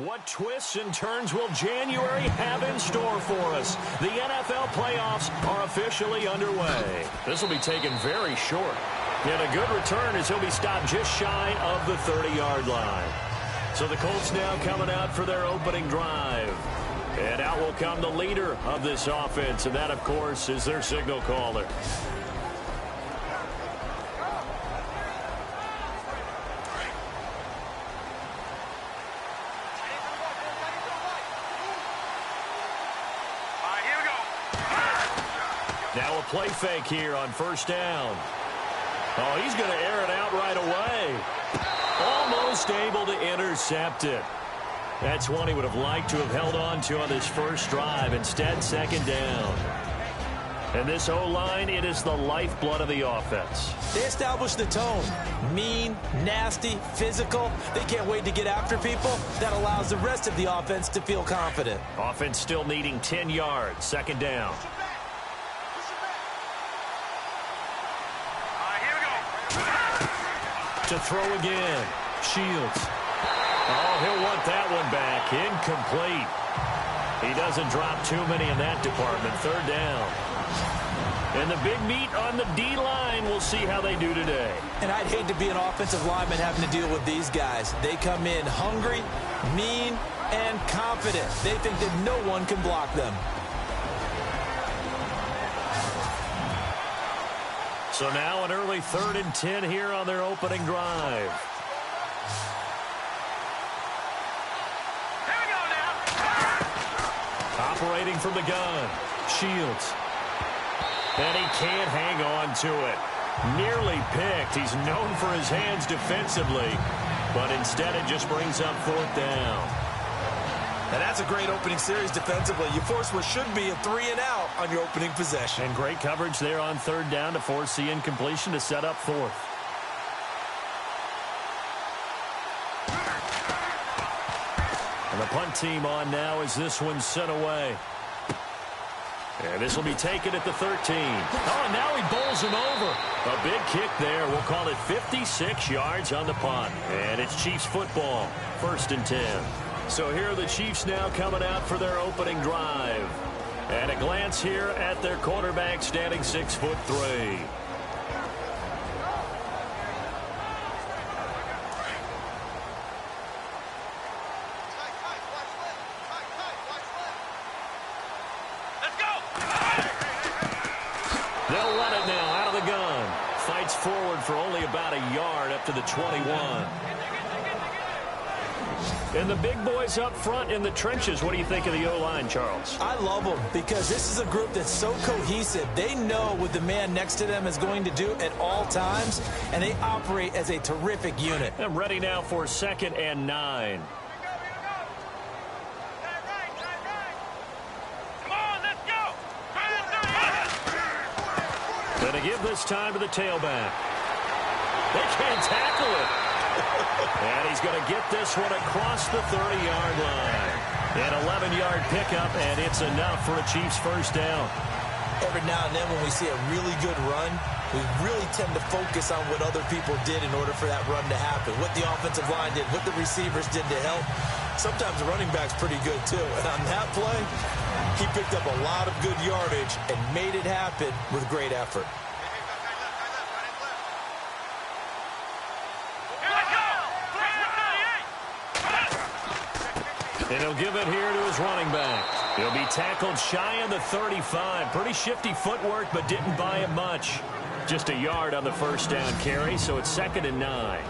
What twists and turns will January have in store for us? The NFL playoffs are officially underway. This will be taken very short. And a good return as he'll be stopped just shy of the 30-yard line. So the Colts now coming out for their opening drive. And out will come the leader of this offense, and that, of course, is their signal caller. Now a play fake here on first down. Oh, he's going to air it out right away. Almost able to intercept it. That's one he would have liked to have held on to on this first drive. Instead, second down. And this O-line, it is the lifeblood of the offense. They establish the tone. Mean, nasty, physical. They can't wait to get after people. That allows the rest of the offense to feel confident. Offense still needing 10 yards. Second down. To throw again. Shields. Oh, he'll want that one back. Incomplete. He doesn't drop too many in that department. Third down. And the big meat on the D-line. We'll see how they do today. And I'd hate to be an offensive lineman having to deal with these guys. They come in hungry, mean, and confident. They think that no one can block them. So now an early 3rd and 10 here on their opening drive. Here we go now. Operating from the gun. Shields. And he can't hang on to it. Nearly picked. He's known for his hands defensively, but instead it just brings up 4th down. And that's a great opening series defensively. You force what should be a 3-and-out on your opening possession. And great coverage there on 3rd down to force the incompletion to set up 4th. And the punt team on now as this one's sent away. And this will be taken at the 13. Oh, and now he bowls him over. A big kick there. We'll call it 56 yards on the punt. And it's Chiefs football. 1st and 10. So here are the Chiefs now coming out for their opening drive. And a glance here at their quarterback standing 6'3". They'll run it now out of the gun. Fights forward for only about a yard up to the 21. And the big boys up front in the trenches. What do you think of the O-line, Charles? I love them because this is a group that's so cohesive. They know what the man next to them is going to do at all times, and they operate as a terrific unit. And ready now for 2nd and 9. Going to give this time to the tailback. They can't tackle it. And he's going to get this one across the 30-yard line. An 11-yard pickup, and it's enough for a Chiefs first down. Every now and then when we see a really good run, we really tend to focus on what other people did in order for that run to happen. What the offensive line did, what the receivers did to help. Sometimes the running back's pretty good, too. And on that play, he picked up a lot of good yardage and made it happen with great effort. And he'll give it here to his running back. He'll be tackled shy of the 35. Pretty shifty footwork, but didn't buy him much. Just a yard on the first down carry, so it's 2nd and 9.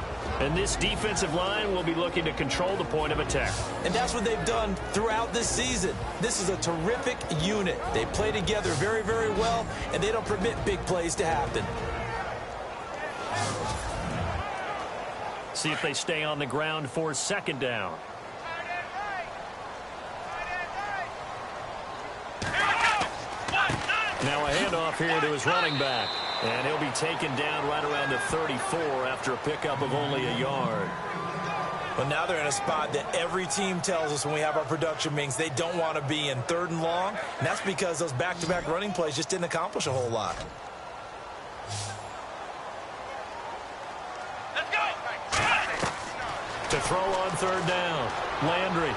And this defensive line will be looking to control the point of attack. And that's what they've done throughout this season. This is a terrific unit. They play together very, very well, and they don't permit big plays to happen. See if they stay on the ground for 2nd down. Now a handoff here to his running back. And he'll be taken down right around the 34 after a pickup of only a yard. Well, now they're in a spot that every team tells us when we have our production meetings they don't want to be in, 3rd and long. And that's because those back-to-back running plays just didn't accomplish a whole lot. To throw on third down. Landry.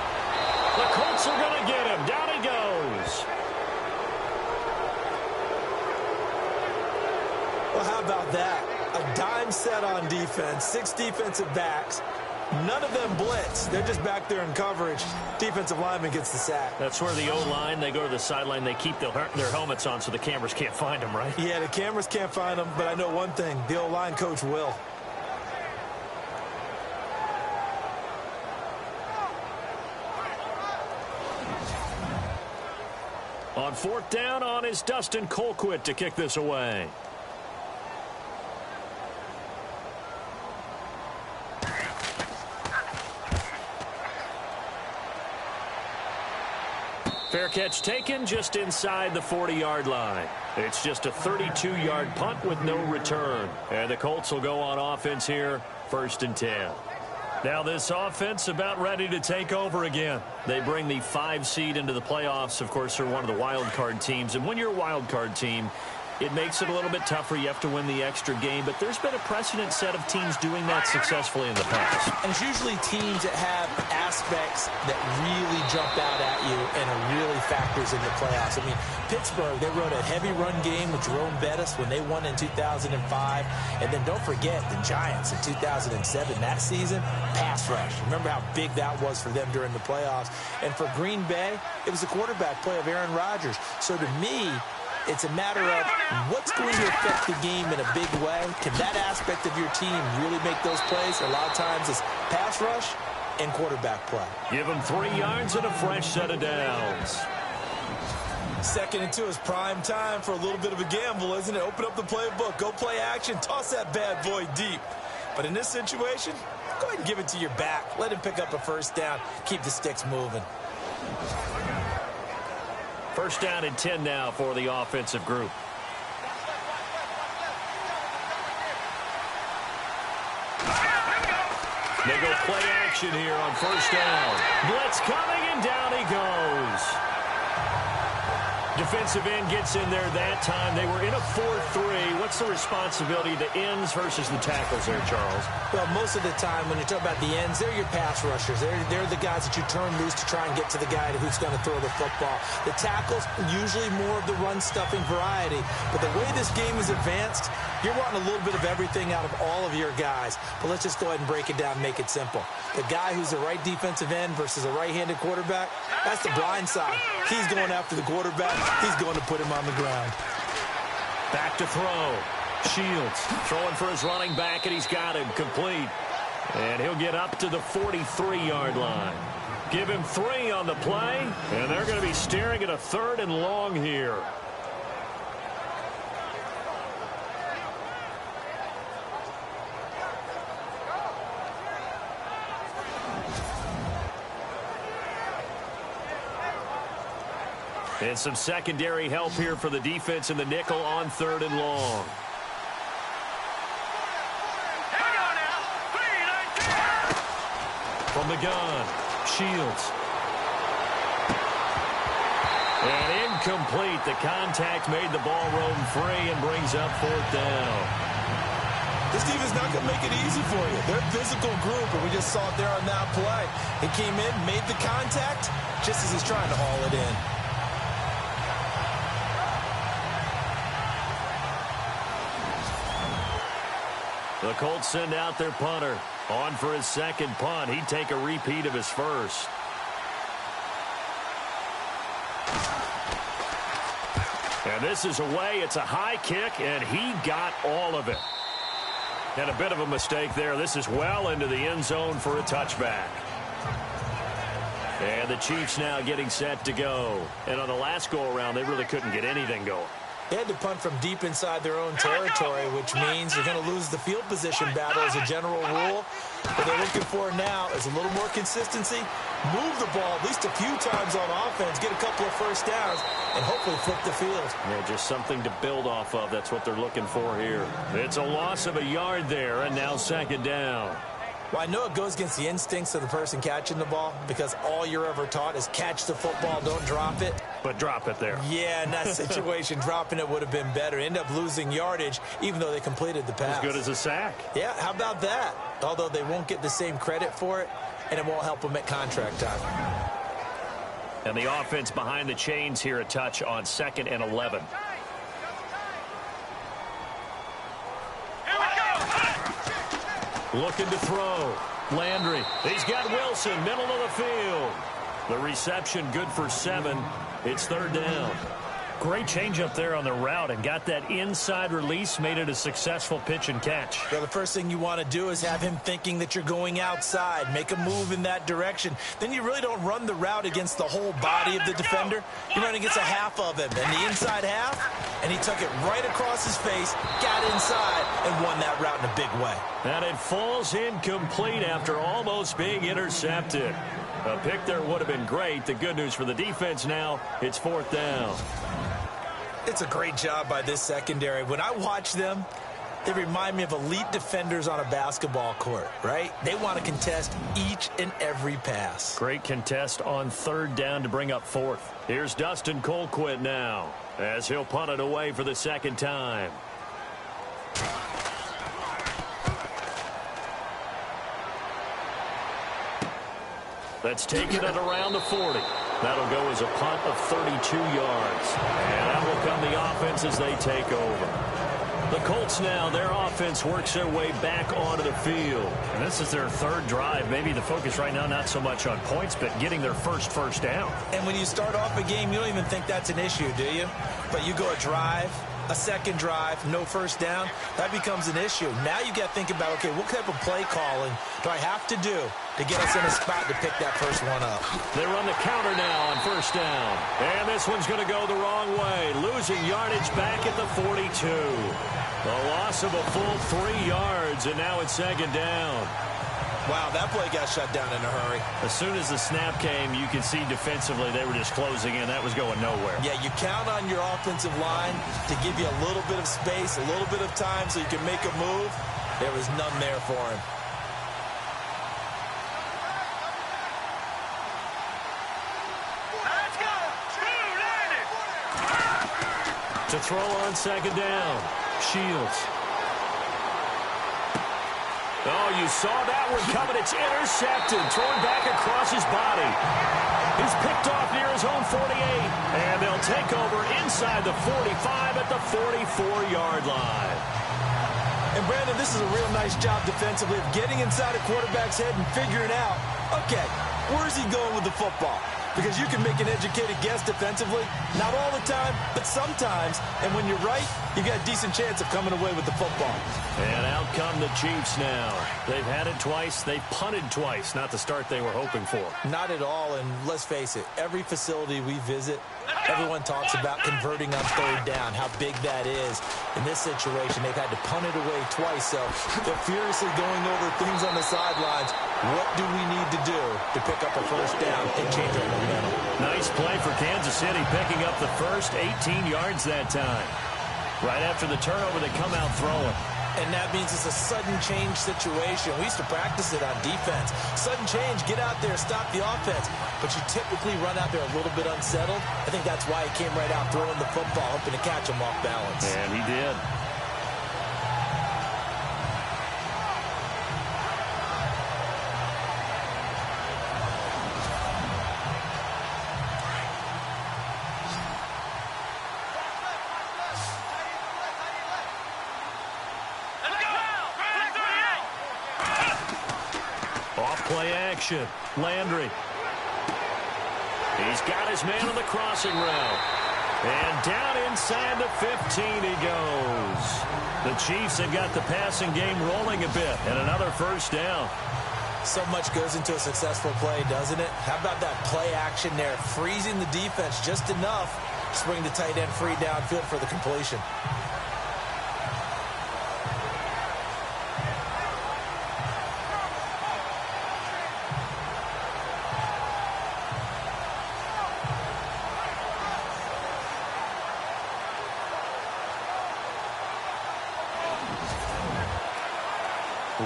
The Colts are going to get him. Down he goes. Well, how about that? A dime set on defense. 6 defensive backs. None of them blitz. They're just back there in coverage. Defensive lineman gets the sack. That's where the O-line, they go to the sideline, they keep their helmets on so the cameras can't find them, right? Yeah, the cameras can't find them, but I know one thing. The O-line coach will. On fourth down on is Dustin Colquitt to kick this away. Fair catch taken just inside the 40-yard line. It's just a 32-yard punt with no return. And the Colts will go on offense here, 1st and 10. Now this offense about ready to take over again. They bring the 5 seed into the playoffs. Of course, they're one of the wild card teams. And when you're a wild card team, it makes it a little bit tougher. You have to win the extra game. But there's been a precedent set of teams doing that successfully in the past. And it's usually teams that have aspects that really jump out at you and are really factors in the playoffs. I mean, Pittsburgh, they rode a heavy run game with Jerome Bettis when they won in 2005. And then don't forget the Giants in 2007. That season, pass rush. Remember how big that was for them during the playoffs. And for Green Bay, it was the quarterback play of Aaron Rodgers. So to me, it's a matter of what's going to affect the game in a big way. Can that aspect of your team really make those plays? A lot of times it's pass rush and quarterback play. Give them 3 yards and a fresh set of downs. 2nd and 2 is prime time for a little bit of a gamble, isn't it? Open up the playbook, go play action, toss that bad boy deep. But in this situation, go ahead and give it to your back. Let him pick up a 1st down. Keep the sticks moving. 1st down and 10 now for the offensive group. They go play action here on 1st down. Blitz coming, and down he goes. Defensive end gets in there that time. They were in a 4-3. What's the responsibility, the ends versus the tackles there, Charles? Well, most of the time when you talk about the ends, they're your pass rushers. They're the guys that you turn loose to try and get to the guy who's going to throw the football. The tackles, usually more of the run-stuffing variety. But the way this game is advanced, you're wanting a little bit of everything out of all of your guys. But let's just go ahead and break it down and make it simple. The guy who's the right defensive end versus a right-handed quarterback, that's the blind side. He's going after the quarterback. He's going to put him on the ground. Back to throw. Shields throwing for his running back, and he's got him complete. And he'll get up to the 43-yard line. Give him 3 on the play, and they're going to be staring at a 3rd and long here. And some secondary help here for the defense in the nickel on 3rd and long. From the gun, Shields. And incomplete. The contact made the ball roam free and brings up 4th down. This team is not going to make it easy for you. They're a physical group, and we just saw it there on that play. He came in, made the contact, just as he's trying to haul it in. The Colts send out their punter. On for his 2nd punt. He'd take a repeat of his 1st. And this is away. It's a high kick, and he got all of it. And a bit of a mistake there. This is well into the end zone for a touchback. And the Chiefs now getting set to go. And on the last go-around, they really couldn't get anything going. They had to punt from deep inside their own territory, which means you're going to lose the field position battle as a general rule. What they're looking for now is a little more consistency, move the ball at least a few times on offense, get a couple of 1st downs, and hopefully flip the field. Yeah, just something to build off of. That's what they're looking for here. It's a loss of a yard there, and now 2nd down. Well, I know it goes against the instincts of the person catching the ball because all you're ever taught is catch the football, don't drop it. but drop it there. Yeah, in that situation, dropping it would have been better. End up losing yardage, even though they completed the pass. As good as a sack. Yeah, how about that? Although they won't get the same credit for it, and it won't help them at contract time. And the offense behind the chains here a touch on 2nd and 11. Looking to throw. Landry. He's got Wilson, middle of the field. The reception good for 7. It's 3rd down. Great change up there on the route and got that inside release, made it a successful pitch and catch. Well, the first thing you want to do is have him thinking that you're going outside, make a move in that direction. Then you really don't run the route against the whole body of the defender. You run against a half of him, and the inside half, and he took it right across his face, got inside, and won that route in a big way. And it falls incomplete after almost being intercepted. A pick there would have been great. The good news for the defense now, it's 4th down. It's a great job by this secondary. When I watch them, they remind me of elite defenders on a basketball court, right? They want to contest each and every pass. Great contest on 3rd down to bring up 4th. Here's Dustin Colquitt now as he'll punt it away for the 2nd time. Let's take it at around the 40. That'll go as a punt of 32 yards. And that will come the offense as they take over. The Colts now, their offense works their way back onto the field. And this is their 3rd drive. Maybe the focus right now not so much on points, but getting their first down. And when you start off a game, you don't even think that's an issue, do you? But you go a drive, a 2nd drive, no first down, that becomes an issue. Now you got to think about, okay, what type of play calling do I have to do to get us in a spot to pick that first one up? They run the counter now on 1st down. And this one's going to go the wrong way. Losing yardage back at the 42. The loss of a full 3 yards, and now it's 2nd down. Wow, that play got shut down in a hurry. As soon as the snap came, you could see defensively they were just closing in. That was going nowhere. Yeah, you count on your offensive line to give you a little bit of space, a little bit of time so you can make a move. There was none there for him. Let's go. To throw on 2nd down. Shields. Oh, you saw that one coming. It's intercepted. Thrown back across his body. He's picked off near his own 48. And they'll take over inside the 45 at the 44-yard line. And, Brandon, this is a real nice job defensively of getting inside a quarterback's head and figuring out, okay, where's he going with the football? Because you can make an educated guess defensively. Not all the time, but sometimes. And when you're right, you got a decent chance of coming away with the football. And out come the Chiefs now. They've had it twice. They've punted twice. Not the start they were hoping for. Not at all. And let's face it, every facility we visit, everyone talks about converting on 3rd down, how big that is. In this situation, they've had to punt it away twice. So they're furiously going over things on the sidelines. What do we need to do to pick up a 1st down and change our momentum? Nice play for Kansas City, picking up the first 18 yards that time. Right after the turnover, they come out throwing. And that means it's a sudden change situation. We used to practice it on defense. Sudden change, get out there, stop the offense. But you typically run out there a little bit unsettled. I think that's why he came right out throwing the football, hoping to catch him off balance. And he did. Play action. Landry. He's got his man on the crossing route. And down inside the 15 he goes. The Chiefs have got the passing game rolling a bit. And another 1st down. So much goes into a successful play, doesn't it? How about that play action there? Freezing the defense just enough to bring the tight end free downfield for the completion.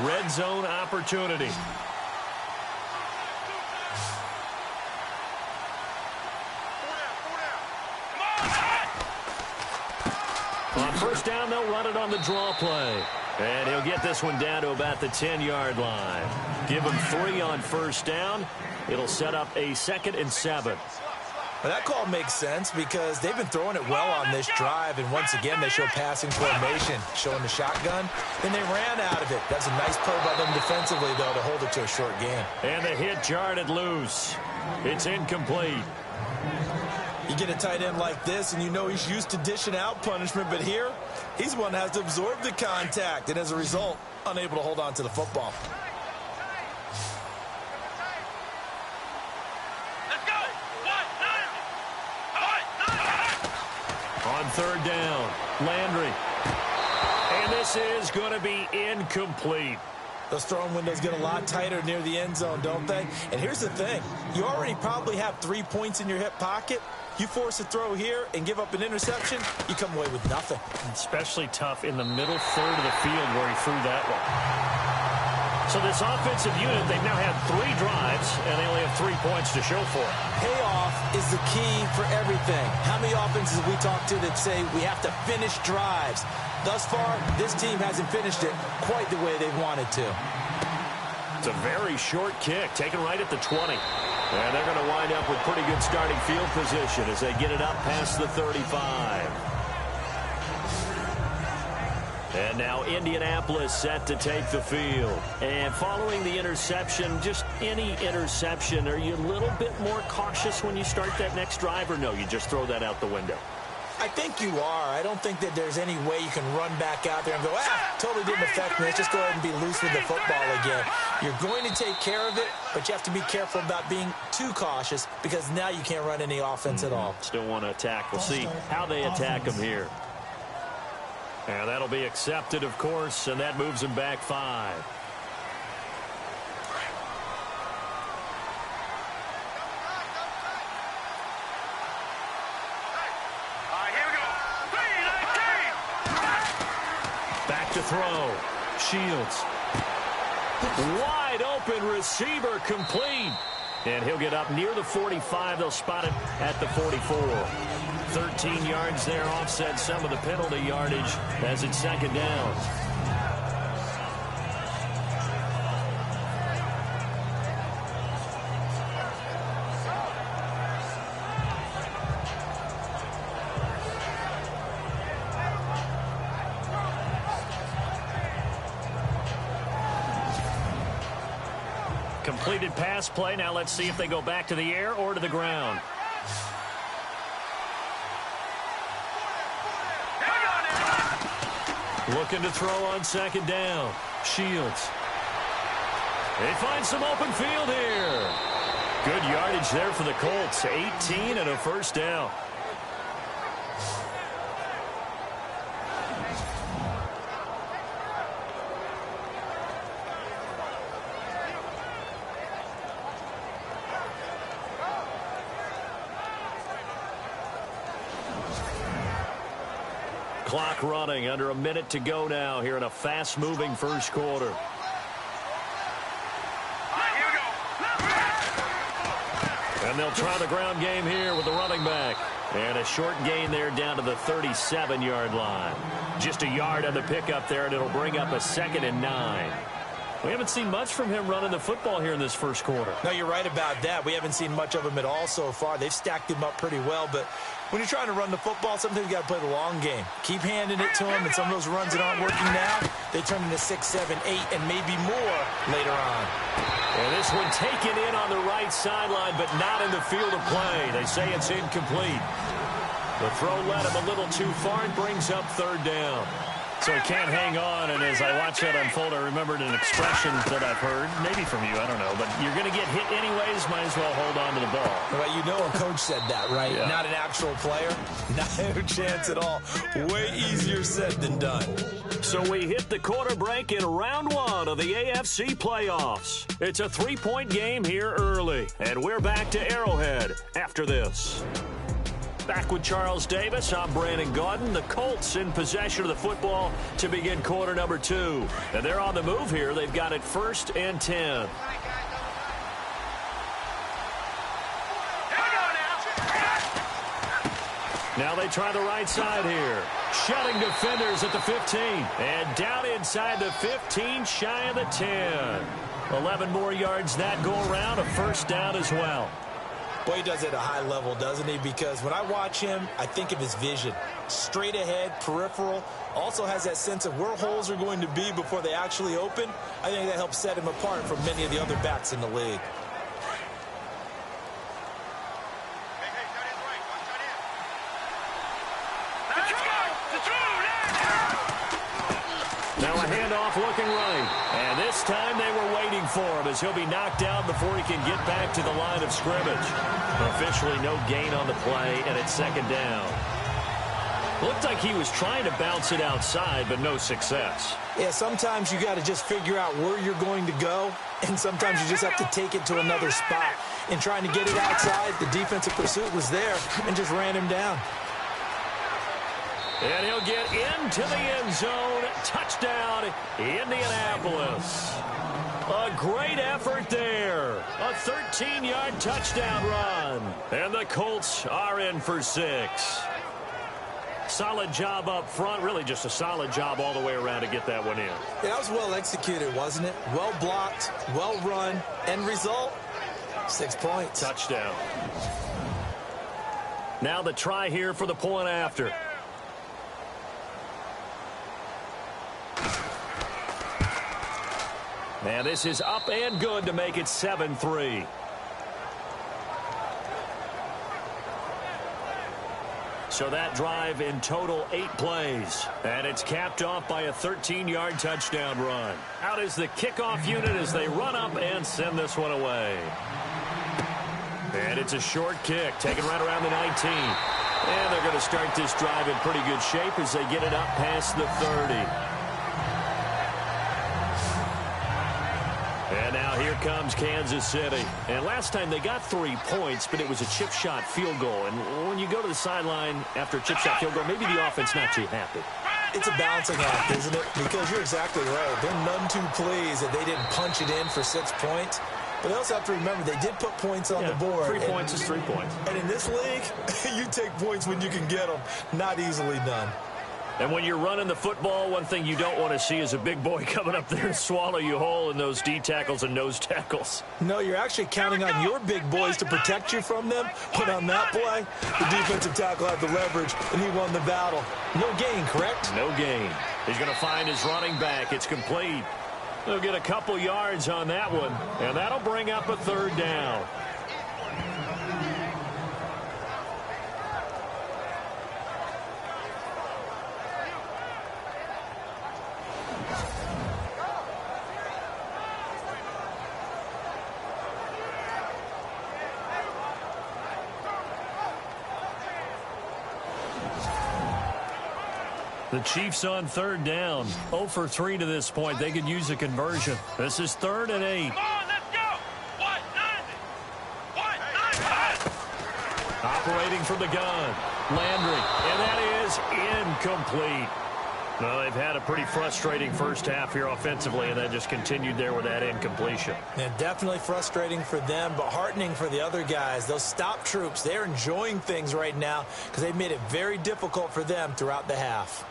Red zone opportunity. down, they'll run it on the draw play. And he'll get this one down to about the 10-yard line. Give him 3 on first down. It'll set up a 2nd and 7. Well, that call makes sense because they've been throwing it well on this drive, and once again they show passing formation, showing the shotgun. Then they ran out of it. That's a nice play by them defensively, though, to hold it to a short gain. And the hit jarred it loose. It's incomplete. You get a tight end like this, and you know he's used to dishing out punishment, but here, he's the one that has to absorb the contact, and as a result, unable to hold on to the football. On 3rd down, Landry. And this is going to be incomplete. Those throwing windows get a lot tighter near the end zone, don't they? And here's the thing. You already probably have 3 points in your hip pocket. You force a throw here and give up an interception, you come away with nothing. Especially tough in the middle third of the field where he threw that one. So this offensive unit, they've now had 3 drives, and they only have 3 points to show for it. Payoff is the key for everything. How many offenses have we talked to that say we have to finish drives? Thus far, this team hasn't finished it quite the way they wanted to. It's a very short kick, taken right at the 20. And they're going to wind up with pretty good starting field position as they get it up past the 35. And now Indianapolis set to take the field. And following the interception, just any interception, are you a little bit more cautious when you start that next drive, or no, you just throw that out the window? I think you are. I don't think that there's any way you can run back out there and go, totally didn't affect me. Let's just go ahead and be loose with the football again. You're going to take care of it, but you have to be careful about being too cautious because now you can't run any offense at all. Still want to attack. We'll see how they attack him here. And that'll be accepted, of course, and that moves him back 5. Back to throw. Shields. Wide open receiver, complete. And he'll get up near the 45. They'll spot it at the 44. 13 yards there, offset some of the penalty yardage as it's 2nd down. Completed pass play. Now let's see if they go back to the air or to the ground. Looking to throw on 2nd down. Shields. They find some open field here. Good yardage there for the Colts. 18 and a 1st down. Clock running, under a minute to go now here in a fast-moving 1st quarter. And they'll try the ground game here with the running back. And a short gain there down to the 37-yard line. Just a yard on the pickup there, and it'll bring up a 2nd and 9. We haven't seen much from him running the football here in this 1st quarter. No, you're right about that. We haven't seen much of him at all so far. They've stacked him up pretty well, but when you're trying to run the football, sometimes you got to play the long game. Keep handing it to him, and some of those runs that aren't working now, they turn into 6, 7, 8, and maybe more later on. And this one taken in on the right sideline, but not in the field of play. They say it's incomplete. The throw led him a little too far and brings up 3rd down. So he can't hang on, and as I watch that unfold, I remembered an expression that I've heard, maybe from you, I don't know, but you're going to get hit anyways, might as well hold on to the ball. Well, you know a coach said that, right? Yeah. Not an actual player. Not a chance at all. Way easier said than done. So we hit the quarter break in round 1 of the AFC playoffs. It's a 3-point game here early, and we're back to Arrowhead after this. Back with Charles Davis, I'm Brandon Gaudin. The Colts in possession of the football to begin quarter number 2. And they're on the move here. They've got it 1st and 10. Now they try the right side here. Shutting defenders at the 15. And down inside the 15, shy of the 10. 11 more yards that go around. A first down as well. Boy, he does it at a high level, doesn't he? Because when I watch him, I think of his vision. Straight ahead, peripheral. Also has that sense of where holes are going to be before they actually open. I think that helps set him apart from many of the other backs in the league. Now a handoff looking right. And this time they were waiting for him as he'll be knocked down before he can get back to the line of scrimmage. Officially no gain on the play, and it's second down. Looked like he was trying to bounce it outside, but no success. Yeah, sometimes you got to just figure out where you're going to go, and sometimes you just have to take it to another spot. In trying to get it outside, the defensive pursuit was there and just ran him down. And he'll get into the end zone. Touchdown, Indianapolis. A great effort there. A 13-yard touchdown run. And the Colts are in for 6. Solid job up front. Really just a solid job all the way around to get that one in. Yeah, that was well executed, wasn't it? Well blocked, well run. End result, 6 points. Touchdown. Now the try here for the point after. And this is up and good to make it 7-3. So that drive in total 8 plays. And it's capped off by a 13-yard touchdown run. Out is the kickoff unit as they run up and send this one away. And it's a short kick, taken right around the 19. And they're going to start this drive in pretty good shape as they get it up past the 30. And now here comes Kansas City. And last time they got 3 points, but it was a chip shot field goal. And when you go to the sideline after a chip shot field goal, maybe the offense not too happy. It's a balancing act, isn't it? Because you're exactly right. They're none too pleased that they didn't punch it in for 6 points. But they also have to remember they did put points on the board. 3 points is 3 points. And in this league, you take points when you can get them. Not easily done. And when you're running the football, one thing you don't want to see is a big boy coming up there and swallow you whole in those D tackles and nose tackles. No, you're actually counting on your big boys to protect you from them. But on that play, the defensive tackle had the leverage, and he won the battle. No gain, correct? No gain. He's going to find his running back. It's complete. They'll get a couple yards on that one, and that'll bring up a third down. The Chiefs on third down. 0 for 3 to this point. They could use a conversion. This is 3rd and 8. Come on, let's go. 1-9. Operating from the gun. Landry. And that is incomplete. Well, they've had a pretty frustrating first half here offensively, and that just continued there with that incompletion. Yeah, definitely frustrating for them, but heartening for the other guys. Those stop troops, they're enjoying things right now because they've made it very difficult for them throughout the half.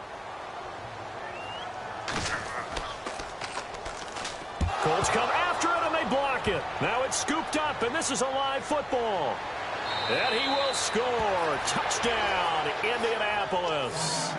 Colts come after it, and they block it. Now it's scooped up, and this is a live football. And he will score. Touchdown, Indianapolis.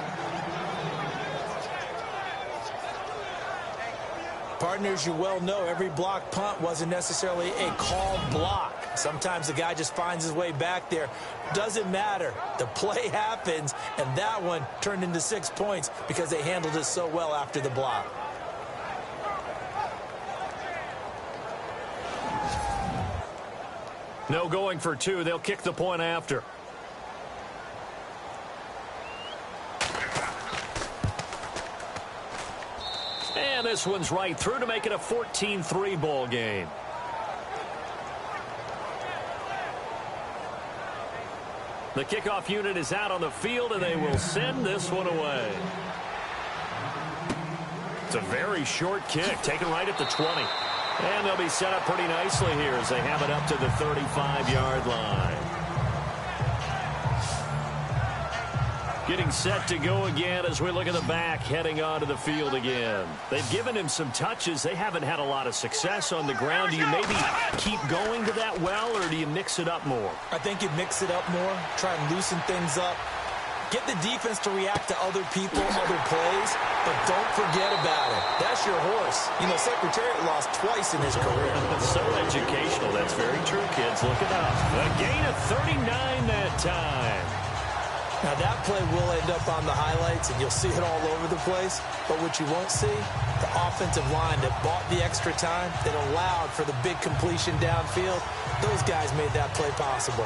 Partners, you well know every block punt wasn't necessarily a called block. Sometimes the guy just finds his way back there. Doesn't matter. The play happens, and that one turned into 6 points because they handled it so well after the block. No going for 2. They'll kick the point after. And this one's right through to make it a 14-3 ball game. The kickoff unit is out on the field, and they will send this one away. It's a very short kick, taken right at the 20. And they'll be set up pretty nicely here as they have it up to the 35-yard line. Getting set to go again as we look at the back heading onto the field again. They've given him some touches. They haven't had a lot of success on the ground. Do you maybe keep going to that well, or do you mix it up more? I think you mix it up more, try and loosen things up. Get the defense to react to other people, other plays, but don't forget about it. That's your horse. You know, Secretariat lost twice in his career. So educational. That's very true, kids. Look it up. A gain of 39 that time. Now, that play will end up on the highlights, and you'll see it all over the place. But what you won't see, the offensive line that bought the extra time, that allowed for the big completion downfield, those guys made that play possible.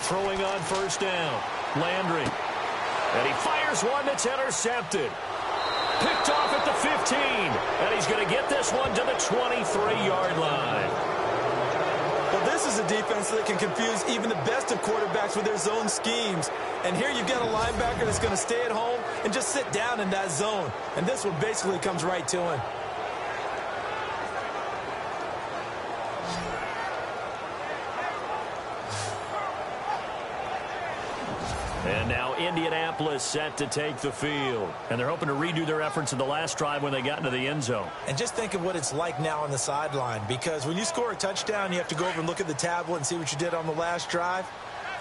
Throwing on first down. Landry. And he fires one that's intercepted. Picked off at the 15. And he's going to get this one to the 23-yard line. Well, this is a defense that can confuse even the best of quarterbacks with their zone schemes. And here you've got a linebacker that's going to stay at home and just sit down in that zone. And this one basically comes right to him. And now Indianapolis set to take the field. And they're hoping to redo their efforts in the last drive when they got into the end zone. And just think of what it's like now on the sideline. Because when you score a touchdown, you have to go over and look at the tablet and see what you did on the last drive.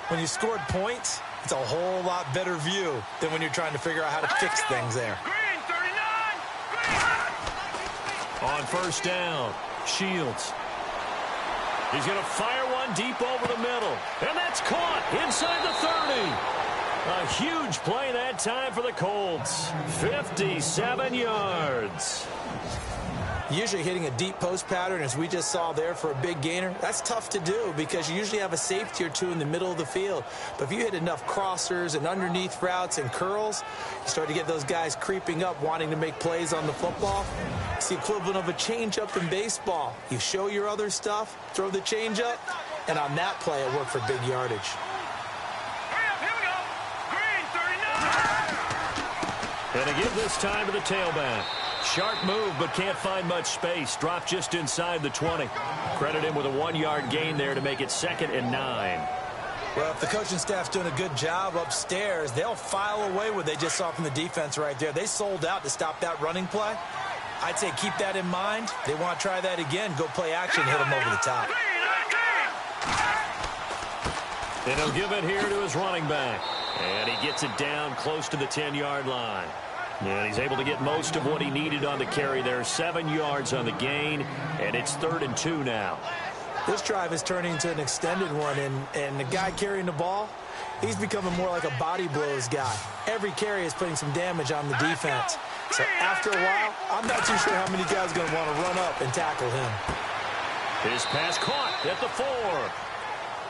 When you scored points, it's a whole lot better view than when you're trying to figure out how to fix things there. On first down, Shields. He's going to fire one deep over the middle. And that's caught inside the 30. A huge play that time for the Colts. 57 yards. Usually hitting a deep post pattern, as we just saw there, for a big gainer, that's tough to do because you usually have a safety or two in the middle of the field. But if you hit enough crossers and underneath routes and curls, you start to get those guys creeping up, wanting to make plays on the football. It's the equivalent of a changeup in baseball. You show your other stuff, throw the changeup, and on that play, it worked for big yardage. And to give this time to the tailback. Sharp move, but can't find much space. Dropped just inside the 20. Credit him with a 1-yard gain there to make it 2nd and 9. Well, if the coaching staff's doing a good job upstairs, they'll file away what they just saw from the defense right there. They sold out to stop that running play. I'd say keep that in mind. They want to try that again. Go play action, hit them over the top. And he'll give it here to his running back. And he gets it down close to the 10-yard line. And he's able to get most of what he needed on the carry there. 7 yards on the gain, and it's 3rd and 2 now. This drive is turning into an extended one, and the guy carrying the ball, he's becoming more like a body blows guy. Every carry is putting some damage on the defense. So after a while, I'm not too sure how many guys are going to want to run up and tackle him. His pass caught at the 4.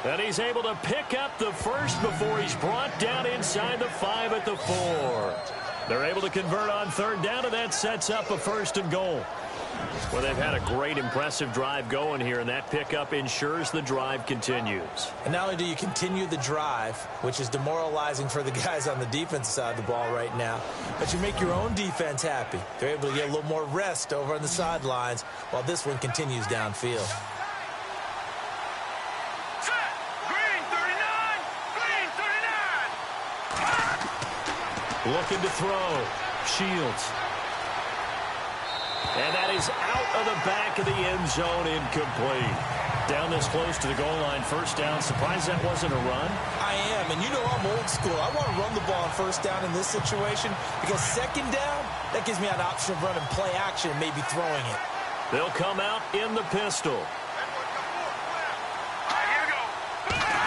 And he's able to pick up the first before he's brought down inside the 5 at the 4. They're able to convert on 3rd down, and that sets up a 1st and goal. Well, they've had a great, impressive drive going here, and that pickup ensures the drive continues. And not only do you continue the drive, which is demoralizing for the guys on the defensive side of the ball right now, but you make your own defense happy. They're able to get a little more rest over on the sidelines while this one continues downfield. Looking to throw. Shields. And that is out of the back of the end zone, incomplete. Down this close to the goal line, 1st down. Surprised that wasn't a run? I am, and you know I'm old school. I want to run the ball on 1st down in this situation because 2nd down, that gives me an option of running play action and maybe throwing it. They'll come out in the pistol.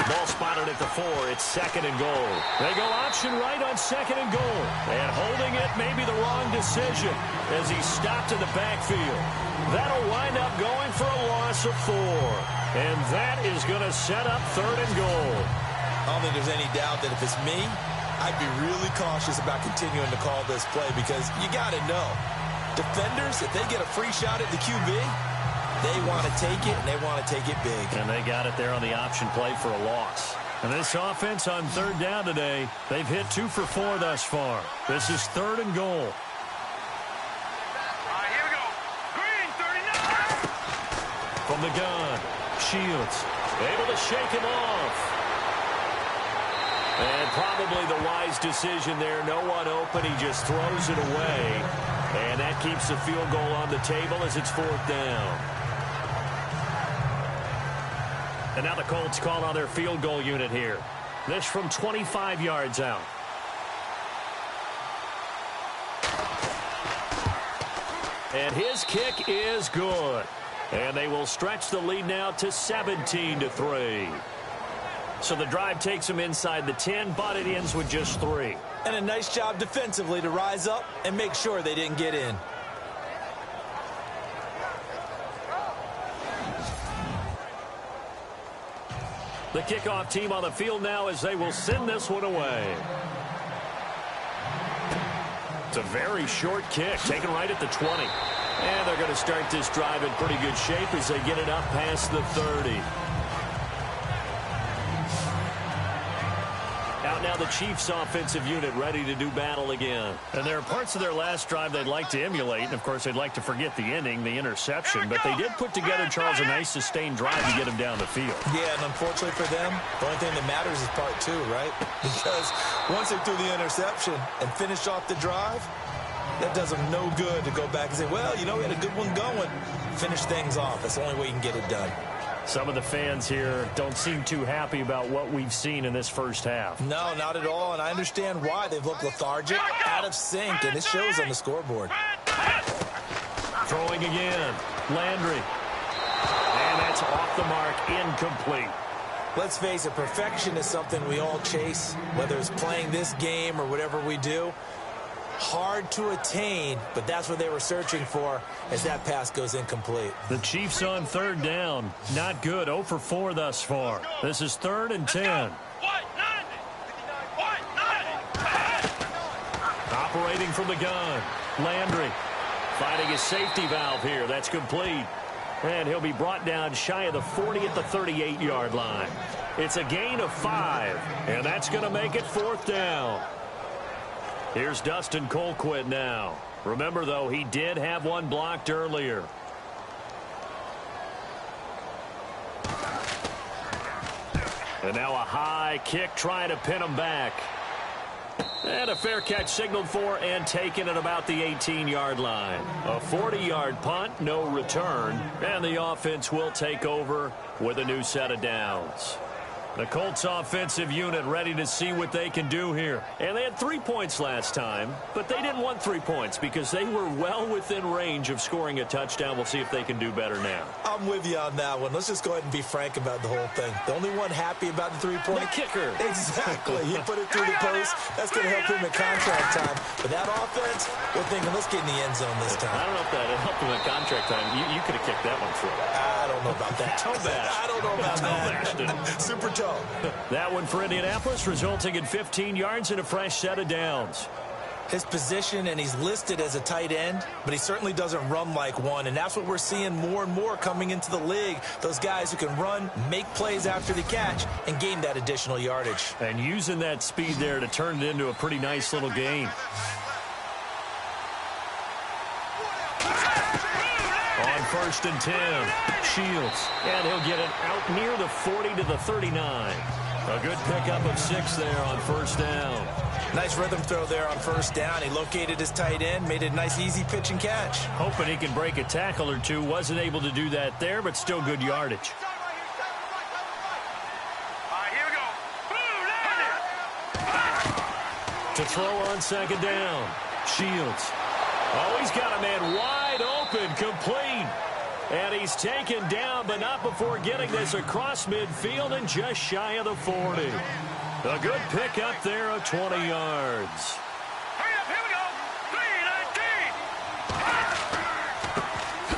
Ball spotted at the 4. It's 2nd and goal. They go option right on 2nd and goal. And holding it may be the wrong decision as he stopped in the backfield. That'll wind up going for a loss of 4. And that is going to set up 3rd and goal. I don't think there's any doubt that if it's me, I'd be really cautious about continuing to call this play because you got to know, defenders, if they get a free shot at the QB, they want to take it, and they want to take it big. And they got it there on the option play for a loss. And this offense on third down today, they've hit 2 for 4 thus far. This is 3rd and goal. All right, here we go. Green, 39. From the gun, Shields able to shake him off. And probably the wise decision there. No one open. He just throws it away. And that keeps the field goal on the table as it's 4th down. And now the Colts call on their field goal unit here. This from 25 yards out. And his kick is good. And they will stretch the lead now to 17-3. So the drive takes them inside the 10, but it ends with just 3. And a nice job defensively to rise up and make sure they didn't get in. The kickoff team on the field now as they will send this one away. It's a very short kick, taken right at the 20. And they're going to start this drive in pretty good shape as they get it up past the 30. Out now the Chiefs offensive unit ready to do battle again. And there are parts of their last drive they'd like to emulate. And, of course, they'd like to forget the ending, the interception. But they did put together, Charles, a nice sustained drive to get him down the field. Yeah, and unfortunately for them, the only thing that matters is part 2, right? Because once they threw the interception and finished off the drive, that does them no good to go back and say, well, you know, we had a good one going. Finish things off. That's the only way you can get it done. Some of the fans here don't seem too happy about what we've seen in this first half. No, not at all, and I understand why. They've looked lethargic, out of sync, and it shows on the scoreboard. Throwing again, Landry. And that's off the mark, incomplete. Let's face it, perfection is something we all chase, whether it's playing this game or whatever we do. Hard to attain, but that's what they were searching for as that pass goes incomplete. The Chiefs on third down. Not good. 0 for 4 thus far. This is 3rd and 10. Operating from the gun. Landry finding his safety valve here. That's complete. And he'll be brought down shy of the 40 at the 38-yard line. It's a gain of 5, and that's going to make it 4th down. Here's Dustin Colquitt now. Remember, though, he did have one blocked earlier. And now a high kick trying to pin him back. And a fair catch signaled for and taken at about the 18-yard line. A 40-yard punt, no return. And the offense will take over with a new set of downs. The Colts offensive unit ready to see what they can do here. And they had 3 points last time, but they didn't want 3 points because they were well within range of scoring a touchdown. We'll see if they can do better now. I'm with you on that one. Let's just go ahead and be frank about the whole thing. The only one happy about the 3-point. The kicker. Exactly. He put it through the post. That's going to help him in contract time. But that offense, we're thinking, let's get in the end zone this time. I don't know if that helped him in contract time. You could have kicked that one through. I don't know about that. I don't know about that. Super toe. That one for Indianapolis, resulting in 15 yards and a fresh set of downs. His position, and he's listed as a tight end, but he certainly doesn't run like one, and that's what we're seeing more and more coming into the league. Those guys who can run, make plays after the catch, and gain that additional yardage. And using that speed there to turn it into a pretty nice little game. On 1st and 10, Shields. And he'll get it out near the 40 to the 39. A good pickup of 6 there on 1st down. Nice rhythm throw there on 1st down. He located his tight end, made it a nice easy pitch and catch. Hoping he can break a tackle or two. Wasn't able to do that there, but still good yardage. To throw on 2nd down, Shields. Oh, he's got a man wide open, complete. And he's taken down, but not before getting this across midfield and just shy of the 40. A good pickup there of 20 yards. Hurry up, here we go.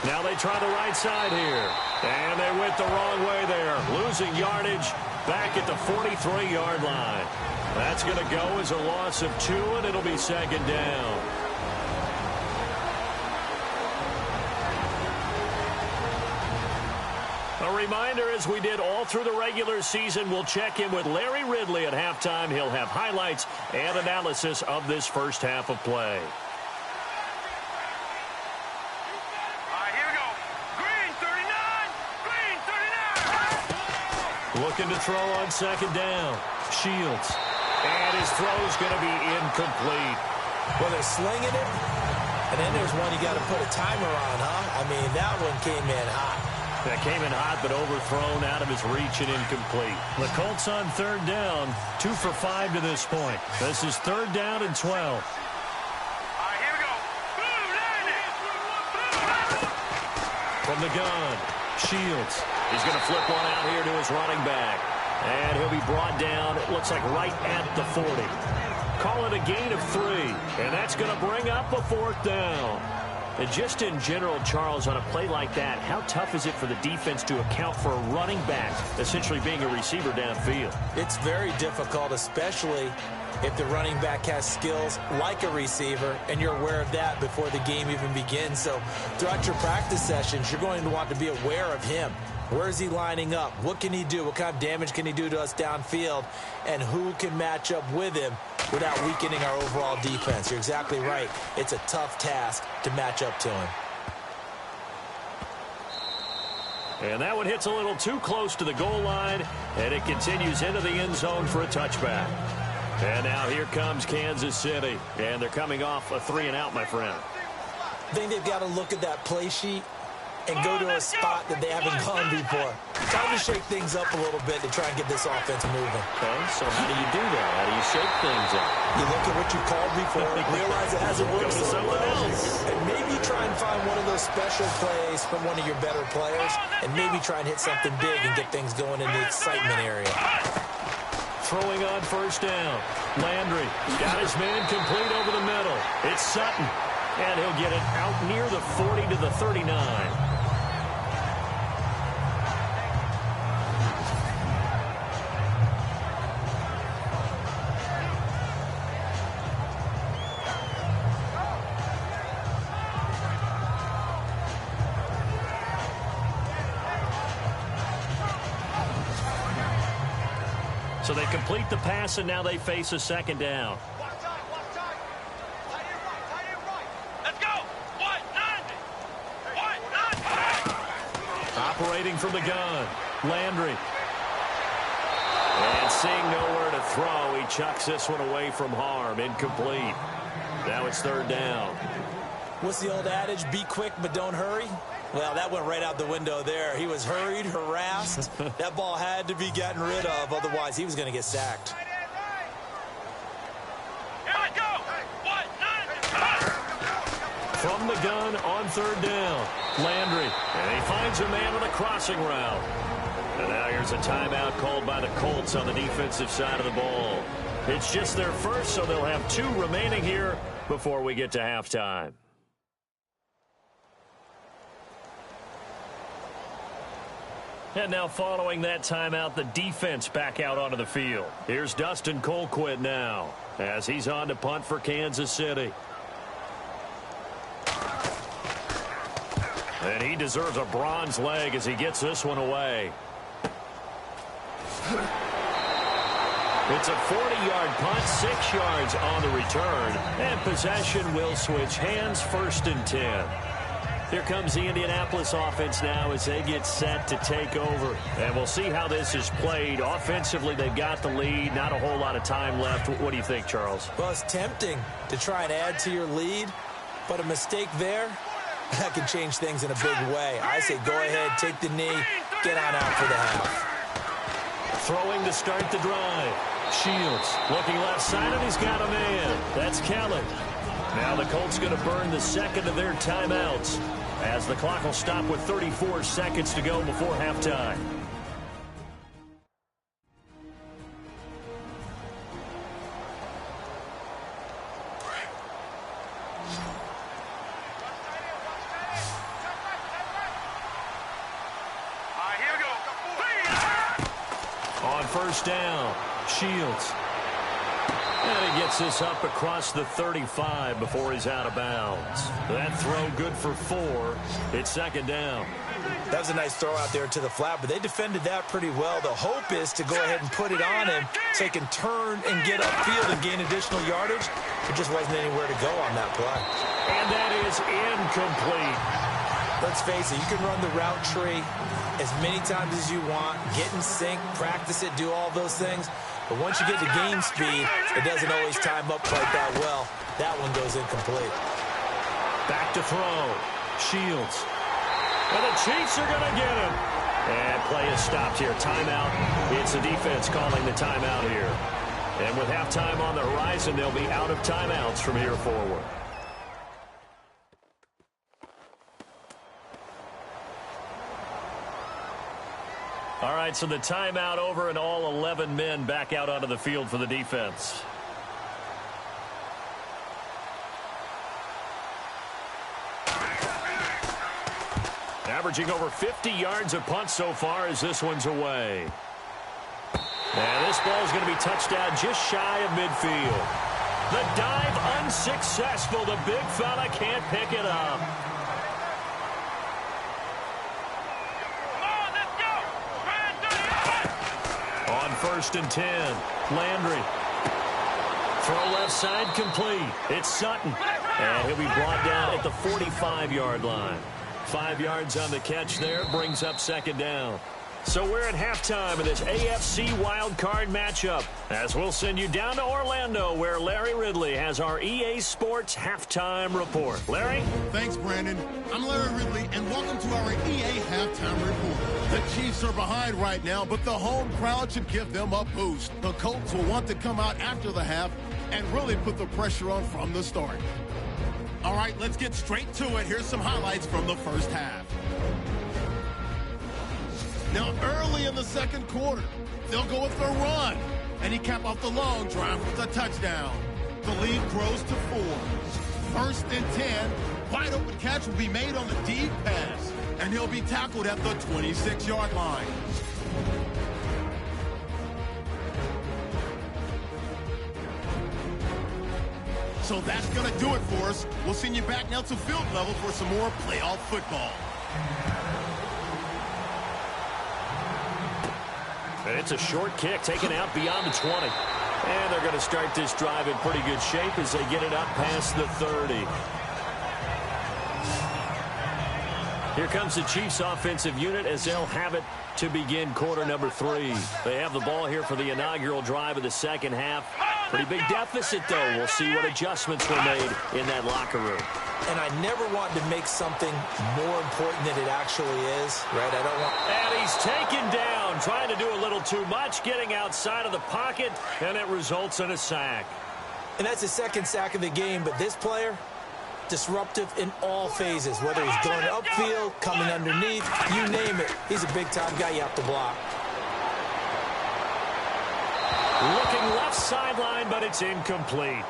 3-19. Now they try the right side here. And they went the wrong way there. Losing yardage back at the 43-yard line. That's going to go as a loss of 2, and it'll be 2nd down. A reminder, as we did all through the regular season, we'll check in with Larry Ridley at halftime. He'll have highlights and analysis of this first half of play. Here we go. Green 39. Green 39. Looking to throw on second down. Shields. And his throw's going to be incomplete. Well, they're slinging it. And then there's one you got to put a timer on, huh? I mean, that one came in hot. That came in hot, but overthrown, out of his reach and incomplete. The Colts on third down, 2 for 5 to this point. This is third down and 12. Here we go. Blue landing. From the gun, Shields. He's going to flip one out here to his running back. And he'll be brought down, it looks like right at the 40. Call it a gain of 3, and that's going to bring up a fourth down. And just in general, Charles, on a play like that, how tough is it for the defense to account for a running back essentially being a receiver downfield? It's very difficult, especially if the running back has skills like a receiver, and you're aware of that before the game even begins. So throughout your practice sessions, you're going to want to be aware of him. Where is he lining up? What can he do? What kind of damage can he do to us downfield? And who can match up with him without weakening our overall defense? You're exactly right. It's a tough task to match up to him. And that one hits a little too close to the goal line, and it continues into the end zone for a touchback. And now here comes Kansas City, and they're coming off a 3-and-out, my friend. I think they've got to look at that play sheet and go to a spot that they haven't gone before. Time to shake things up a little bit to try and get this offense moving. Okay, so how do you do that? How do you shake things up? You look at what you called before, realize it hasn't worked Go to so someone well, else. and maybe try and find one of those special plays from one of your better players, and maybe try and hit something big and get things going in the excitement area. Throwing on first down. Landry got his man complete over the middle. It's Sutton, and he'll get it out near the 40 to the 39. So they complete the pass, and now they face a second down. Let's go. 190. 190. Operating from the gun. Landry. And seeing nowhere to throw, he chucks this one away from harm. Incomplete. Now it's third down. What's the old adage? Be quick, but don't hurry. Well, that went right out the window there. He was hurried, harassed. That ball had to be gotten rid of, otherwise he was going to get sacked. Here we go. 190. From the gun on third down. Landry. And he finds a man on a crossing route. And now here's a timeout called by the Colts on the defensive side of the ball. It's just their first, so they'll have 2 remaining here before we get to halftime. And now following that timeout, the defense back out onto the field. Here's Dustin Colquitt now as he's on to punt for Kansas City. And he deserves a bronze leg as he gets this one away. It's a 40-yard punt, 6 yards on the return, and possession will switch hands, 1st and 10. Here comes the Indianapolis offense now as they get set to take over. And we'll see how this is played. Offensively, they've got the lead. Not a whole lot of time left. What do you think, Charles? Well, it's tempting to try and add to your lead, but a mistake there, that can change things in a big way. I say go ahead, take the knee, get on out for the half. Throwing to start the drive. Shields looking left side, and he's got a man. That's Kelly. Now the Colts going to burn the second of their timeouts as the clock will stop with 34 seconds to go before halftime. Here we go. On first down, Shields. And he gets this up across the 35 before he's out of bounds. That throw good for 4. It's second down. That was a nice throw out there to the flat, but they defended that pretty well. The hope is to go ahead and put it on him so he can turn and get upfield and gain additional yardage. There just wasn't anywhere to go on that play. And that is incomplete. Let's face it, you can run the route tree as many times as you want, get in sync, practice it, do all those things. But once you get to game speed, it doesn't always time up quite that well. That one goes incomplete. Back to throw. Shields. And the Chiefs are going to get him. And play is stopped here. Timeout. It's the defense calling the timeout here. And with halftime on the horizon, they'll be out of timeouts from here forward. All right, so the timeout over and all 11 men back out onto the field for the defense. Averaging over 50 yards a punt so far as this one's away. And this ball is going to be touched down just shy of midfield. The dive unsuccessful. The big fella can't pick it up. On 1st and 10, Landry. Throw left side complete. It's Sutton. And he'll be brought down at the 45-yard line. 5 yards on the catch there, brings up second down. So we're at halftime of this AFC wildcard matchup, as we'll send you down to Orlando, where Larry Ridley has our EA Sports halftime report. Larry? Thanks, Brandon. I'm Larry Ridley, and welcome to our EA halftime report. The Chiefs are behind right now, but the home crowd should give them a boost. The Colts will want to come out after the half and really put the pressure on from the start. All right, let's get straight to it. Here's some highlights from the first half. Now, early in the second quarter, they'll go with their run, and he capped off the long drive with a touchdown. The lead grows to 4. 1st and 10, wide open catch will be made on the deep pass, and he'll be tackled at the 26-yard line. So that's going to do it for us. We'll send you back now to field level for some more playoff football. And it's a short kick taken out beyond the 20. And they're going to start this drive in pretty good shape as they get it up past the 30. Here comes the Chiefs offensive unit as they'll have it to begin quarter number 3. They have the ball here for the inaugural drive of the second half. Pretty big deficit, though. We'll see what adjustments were made in that locker room. And I never want to make something more important than it actually is, right? I don't want... And he's taken down, trying to do a little too much, getting outside of the pocket, and it results in a sack. And that's the second sack of the game, but this player, disruptive in all phases, whether he's going upfield, coming underneath, you name it. He's a big-time guy you have to block. Looking left sideline, but it's incomplete.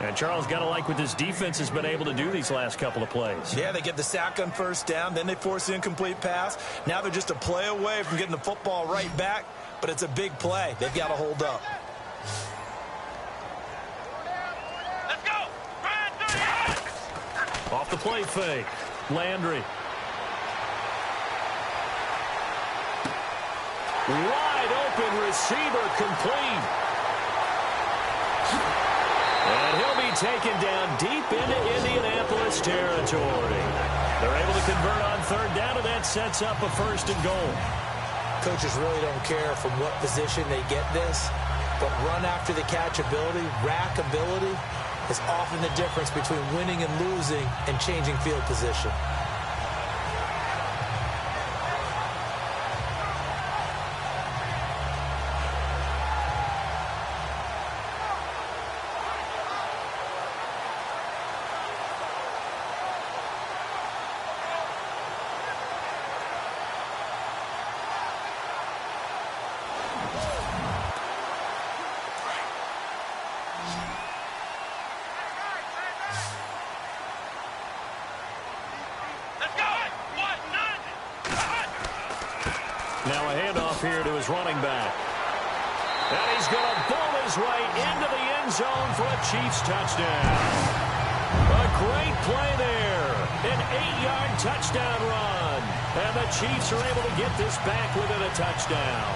And Charles, got to like what this defense has been able to do these last couple of plays. Yeah, they get the sack on first down, then they force the incomplete pass. Now they're just a play away from getting the football right back, but it's a big play. They've got to hold up. Let's go! Off the play fake. Landry. Wide open receiver complete. And he'll be taken down deep into Indianapolis territory. They're able to convert on third down, and that sets up a 1st and goal. Coaches really don't care from what position they get this, but run after the catch ability, rack ability, is often the difference between winning and losing and changing field position. Now a handoff here to his running back. And he's going to bowl his way into the end zone for a Chiefs touchdown. A great play there. An 8-yard touchdown run. And the Chiefs are able to get this back within a touchdown.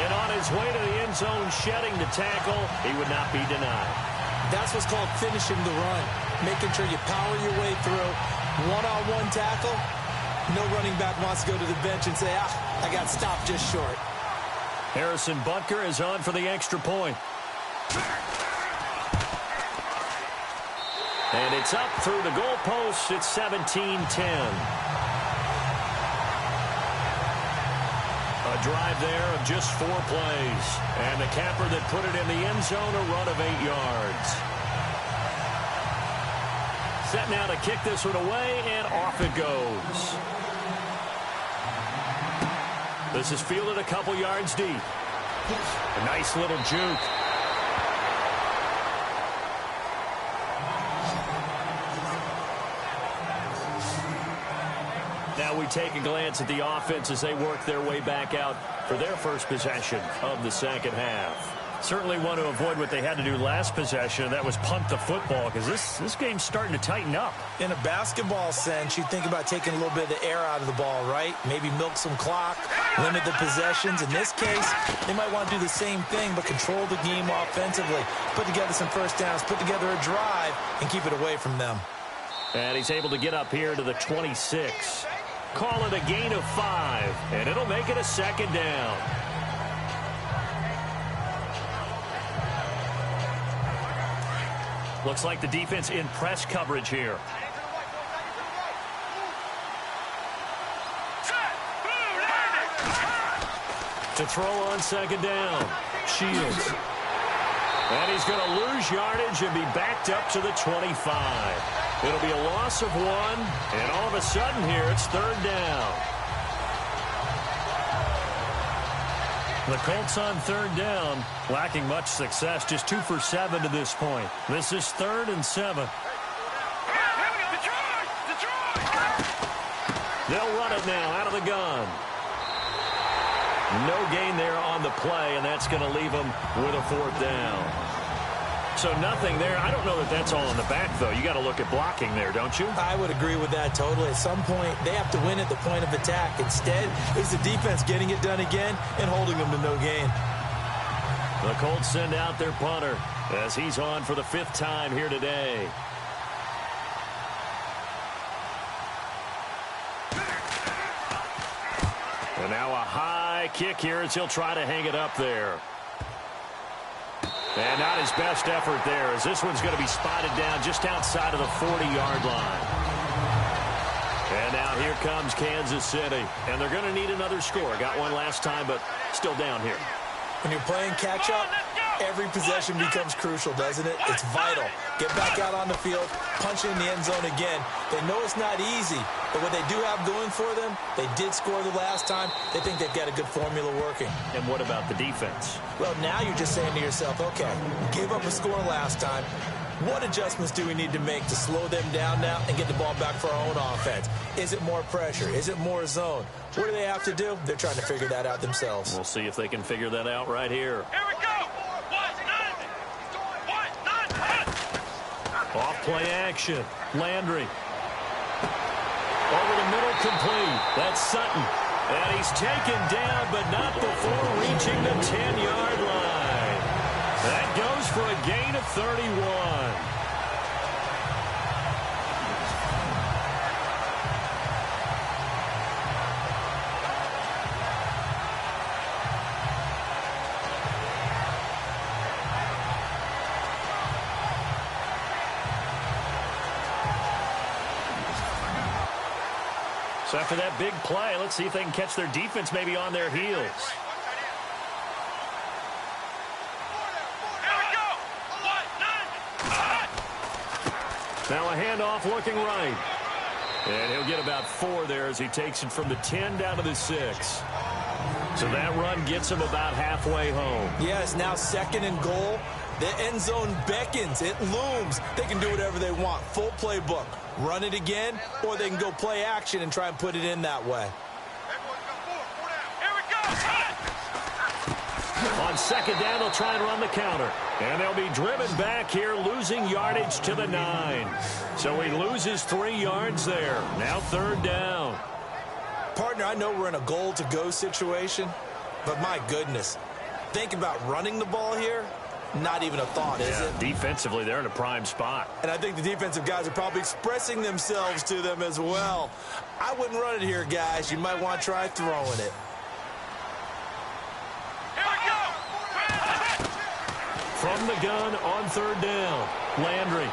And on his way to the end zone, shedding the tackle, he would not be denied. That's what's called finishing the run. Making sure you power your way through. One-on-one tackle. No running back wants to go to the bench and say, I got stopped just short. Harrison Butker is on for the extra point. And it's up through the goalposts. It's 17-10. A drive there of just 4 plays. And the capper that put it in the end zone, a run of 8 yards. Set now to kick this one away, and off it goes. This is fielded a couple yards deep. A nice little juke. Now we take a glance at the offense as they work their way back out for their first possession of the second half. Certainly want to avoid what they had to do last possession, and that was punt the football, because this game's starting to tighten up. In a basketball sense, you think about taking a little bit of the air out of the ball, right? Maybe milk some clock, limit the possessions. In this case, they might want to do the same thing, but control the game offensively. Put together some first downs, put together a drive, and keep it away from them. And he's able to get up here to the 26. Call it a gain of 5, and it'll make it a second down. Looks like the defense in press coverage here. To throw on second down. Shields. And he's going to lose yardage and be backed up to the 25. It'll be a loss of 1, and all of a sudden here it's third down. The Colts on third down, lacking much success, just 2 for 7 to this point. This is 3rd and 7. They'll run it now out of the gun. No gain there on the play, and that's going to leave them with a 4th down. So nothing there. I don't know that that's all in the back, though. You got to look at blocking there, don't you? I would agree with that totally. At some point, they have to win at the point of attack. Instead, it's the defense getting it done again and holding them to no gain. The Colts send out their punter as he's on for the 5th time here today. And now a high kick here as he'll try to hang it up there. And not his best effort there, as this one's going to be spotted down just outside of the 40-yard line. And now here comes Kansas City. And they're going to need another score. Got one last time, but still down here. When you're playing catch-up, every possession becomes crucial, doesn't it? It's vital. Get back out on the field, punch it in the end zone again. They know it's not easy, but what they do have going for them, they did score the last time. They think they've got a good formula working. And what about the defense? Well, now you're just saying to yourself, okay, gave up a score last time. What adjustments do we need to make to slow them down now and get the ball back for our own offense? Is it more pressure? Is it more zone? What do they have to do? They're trying to figure that out themselves. We'll see if they can figure that out right here. Here we go. Off play action. Landry. Over the middle, complete. That's Sutton. And he's taken down, but not before reaching the 10-yard line. That goes for a gain of 31. So after that big play, let's see if they can catch their defense maybe on their heels. Now a handoff looking right. And he'll get about 4 there as he takes it from the 10 down to the 6. So that run gets him about halfway home. Yes, now 2nd and goal. The end zone beckons. It looms. They can do whatever they want. Full playbook. Run it again, or they can go play action and try and put it in that way. On second down, they'll try and run the counter. And they'll be driven back here, losing yardage to the 9. So he loses 3 yards there. Now third down. Partner, I know we're in a goal-to-go situation, but my goodness, think about running the ball here. Not even a thought, is it? Defensively, they're in a prime spot. And I think the defensive guys are probably expressing themselves to them as well. I wouldn't run it here, guys. You might want to try throwing it. Here we go! From the gun on third down, Landry.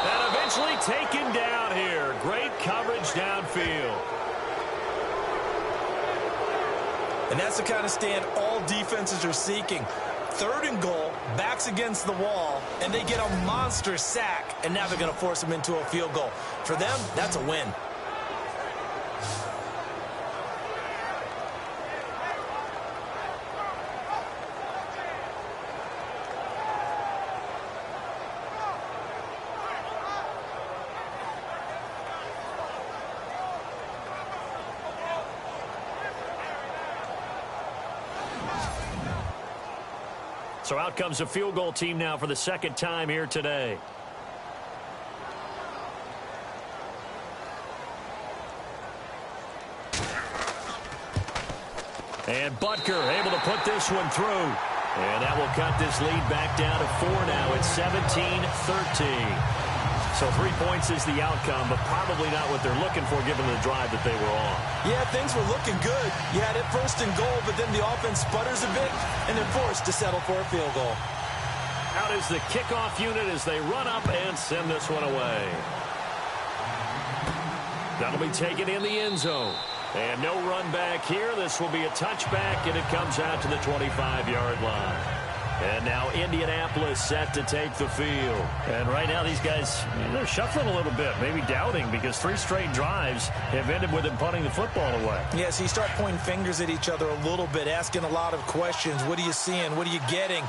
And eventually taken down here. Great coverage downfield. And that's the kind of stand all defenses are seeking. Third and goal, backs against the wall, and they get a monster sack, and now they're going to force them into a field goal. For them, that's a win. So out comes a field goal team now for the second time here today. And Butker able to put this one through. And that will cut this lead back down to 4 now. It's 17-13. So 3 points is the outcome, but probably not what they're looking for given the drive that they were on. Yeah, things were looking good. You had it first and goal, but then the offense sputters a bit, and they're forced to settle for a field goal. Out is the kickoff unit as they run up and send this one away. That'll be taken in the end zone. And no run back here. This will be a touchback, and it comes out to the 25-yard line. And now Indianapolis set to take the field. And right now these guys, they're shuffling a little bit, maybe doubting, because 3 straight drives have ended with them punting the football away. Yeah, so you start pointing fingers at each other a little bit, asking a lot of questions. What are you seeing? What are you getting?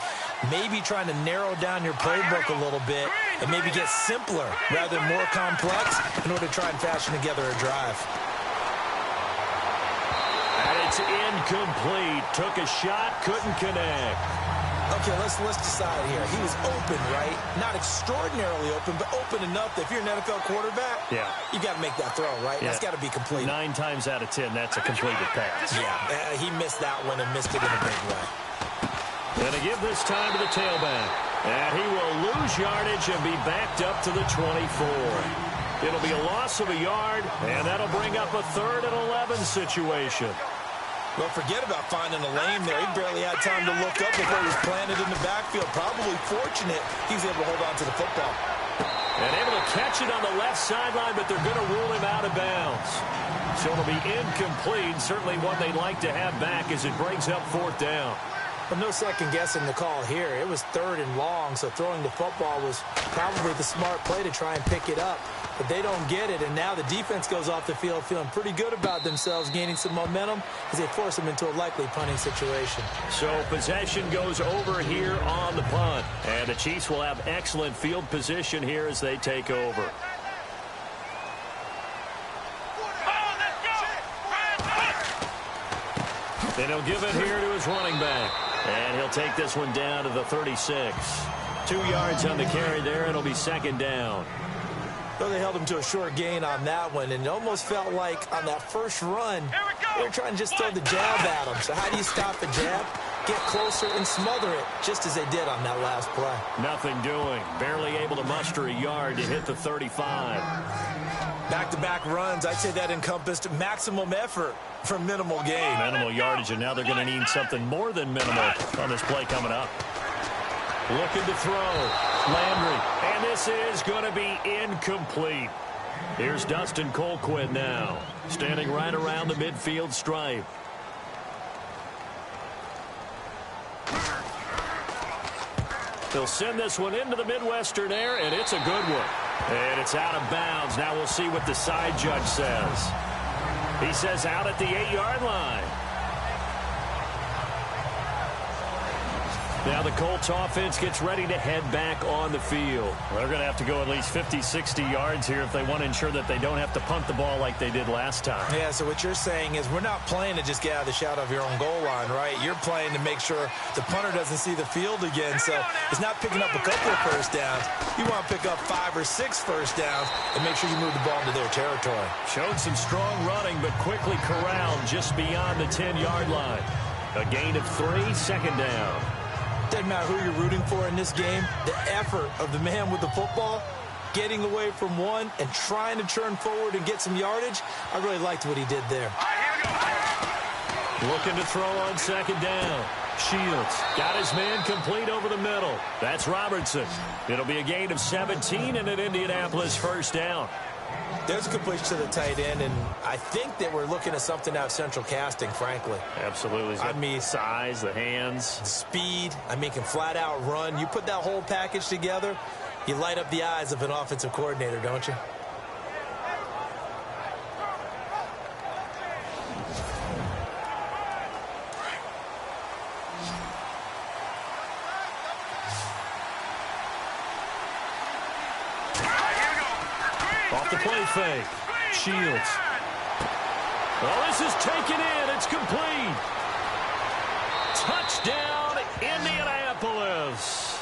Maybe trying to narrow down your playbook a little bit and maybe get simpler rather than more complex in order to try and fashion together a drive. And it's incomplete. Took a shot, couldn't connect. Okay, let's decide here. He was open, right? Not extraordinarily open, but open enough that if you're an NFL quarterback, you got to make that throw, right? Yeah. That's got to be complete. 9 times out of 10, that's a completed pass. Yeah, he missed that one and missed it in a big way. Going to give this time to the tailback. And he will lose yardage and be backed up to the 24. It'll be a loss of a yard, and that'll bring up a 3rd and 11 situation. Well, forget about finding a lane there. He barely had time to look up before he was planted in the backfield. Probably fortunate he was able to hold on to the football. And able to catch it on the left sideline, but they're going to rule him out of bounds. So it'll be incomplete. Certainly one they'd like to have back as it brings up 4th down. Well, no second guessing the call here. It was 3rd and long, so throwing the football was probably the smart play to try and pick it up. But they don't get it, and now the defense goes off the field feeling pretty good about themselves, gaining some momentum as they force them into a likely punting situation. So possession goes over here on the punt, and the Chiefs will have excellent field position here as they take over. Then he'll give it here to his running back, and he'll take this one down to the 36. 2 yards on the carry there, and it'll be 2nd down. Well, they held him to a short gain on that one, and it almost felt like on that first run, they were trying to just throw the jab at him. So how do you stop the jab? Get closer and smother it, just as they did on that last play. Nothing doing. Barely able to muster a yard to hit the 35. Back-to-back runs, I'd say that encompassed maximum effort for minimal gain. Minimal yardage, and now they're going to need something more than minimal on this play coming up. Looking to throw. Landry. And this is going to be incomplete. Here's Dustin Colquitt now, standing right around the midfield stripe. They'll send this one into the Midwestern air, and it's a good one. And it's out of bounds. Now we'll see what the side judge says. He says out at the 8-yard line. Now the Colts offense gets ready to head back on the field. They're going to have to go at least 50, 60 yards here if they want to ensure that they don't have to punt the ball like they did last time. Yeah, so what you're saying is we're not playing to just get out of the shadow of your own goal line, right? You're playing to make sure the punter doesn't see the field again. So it's not picking up a couple of first downs. You want to pick up 5 or 6 first downs and make sure you move the ball into their territory. Showed some strong running, but quickly corralled just beyond the 10-yard line. A gain of 3, second down. Doesn't matter who you're rooting for in this game, the effort of the man with the football, getting away from one and trying to turn forward and get some yardage, I really liked what he did there. Looking to throw on second down. Shields got his man complete over the middle. That's Robertson. It'll be a gain of 17 and an Indianapolis first down. There's a completion to the tight end, and I think that we're looking at something out of central casting, frankly. Absolutely. I mean, size, the hands. The speed, I mean, can flat out run. You put that whole package together, you light up the eyes of an offensive coordinator, don't you? Off the play fake. Shields. Well, this is taken in. It's complete. Touchdown, Indianapolis.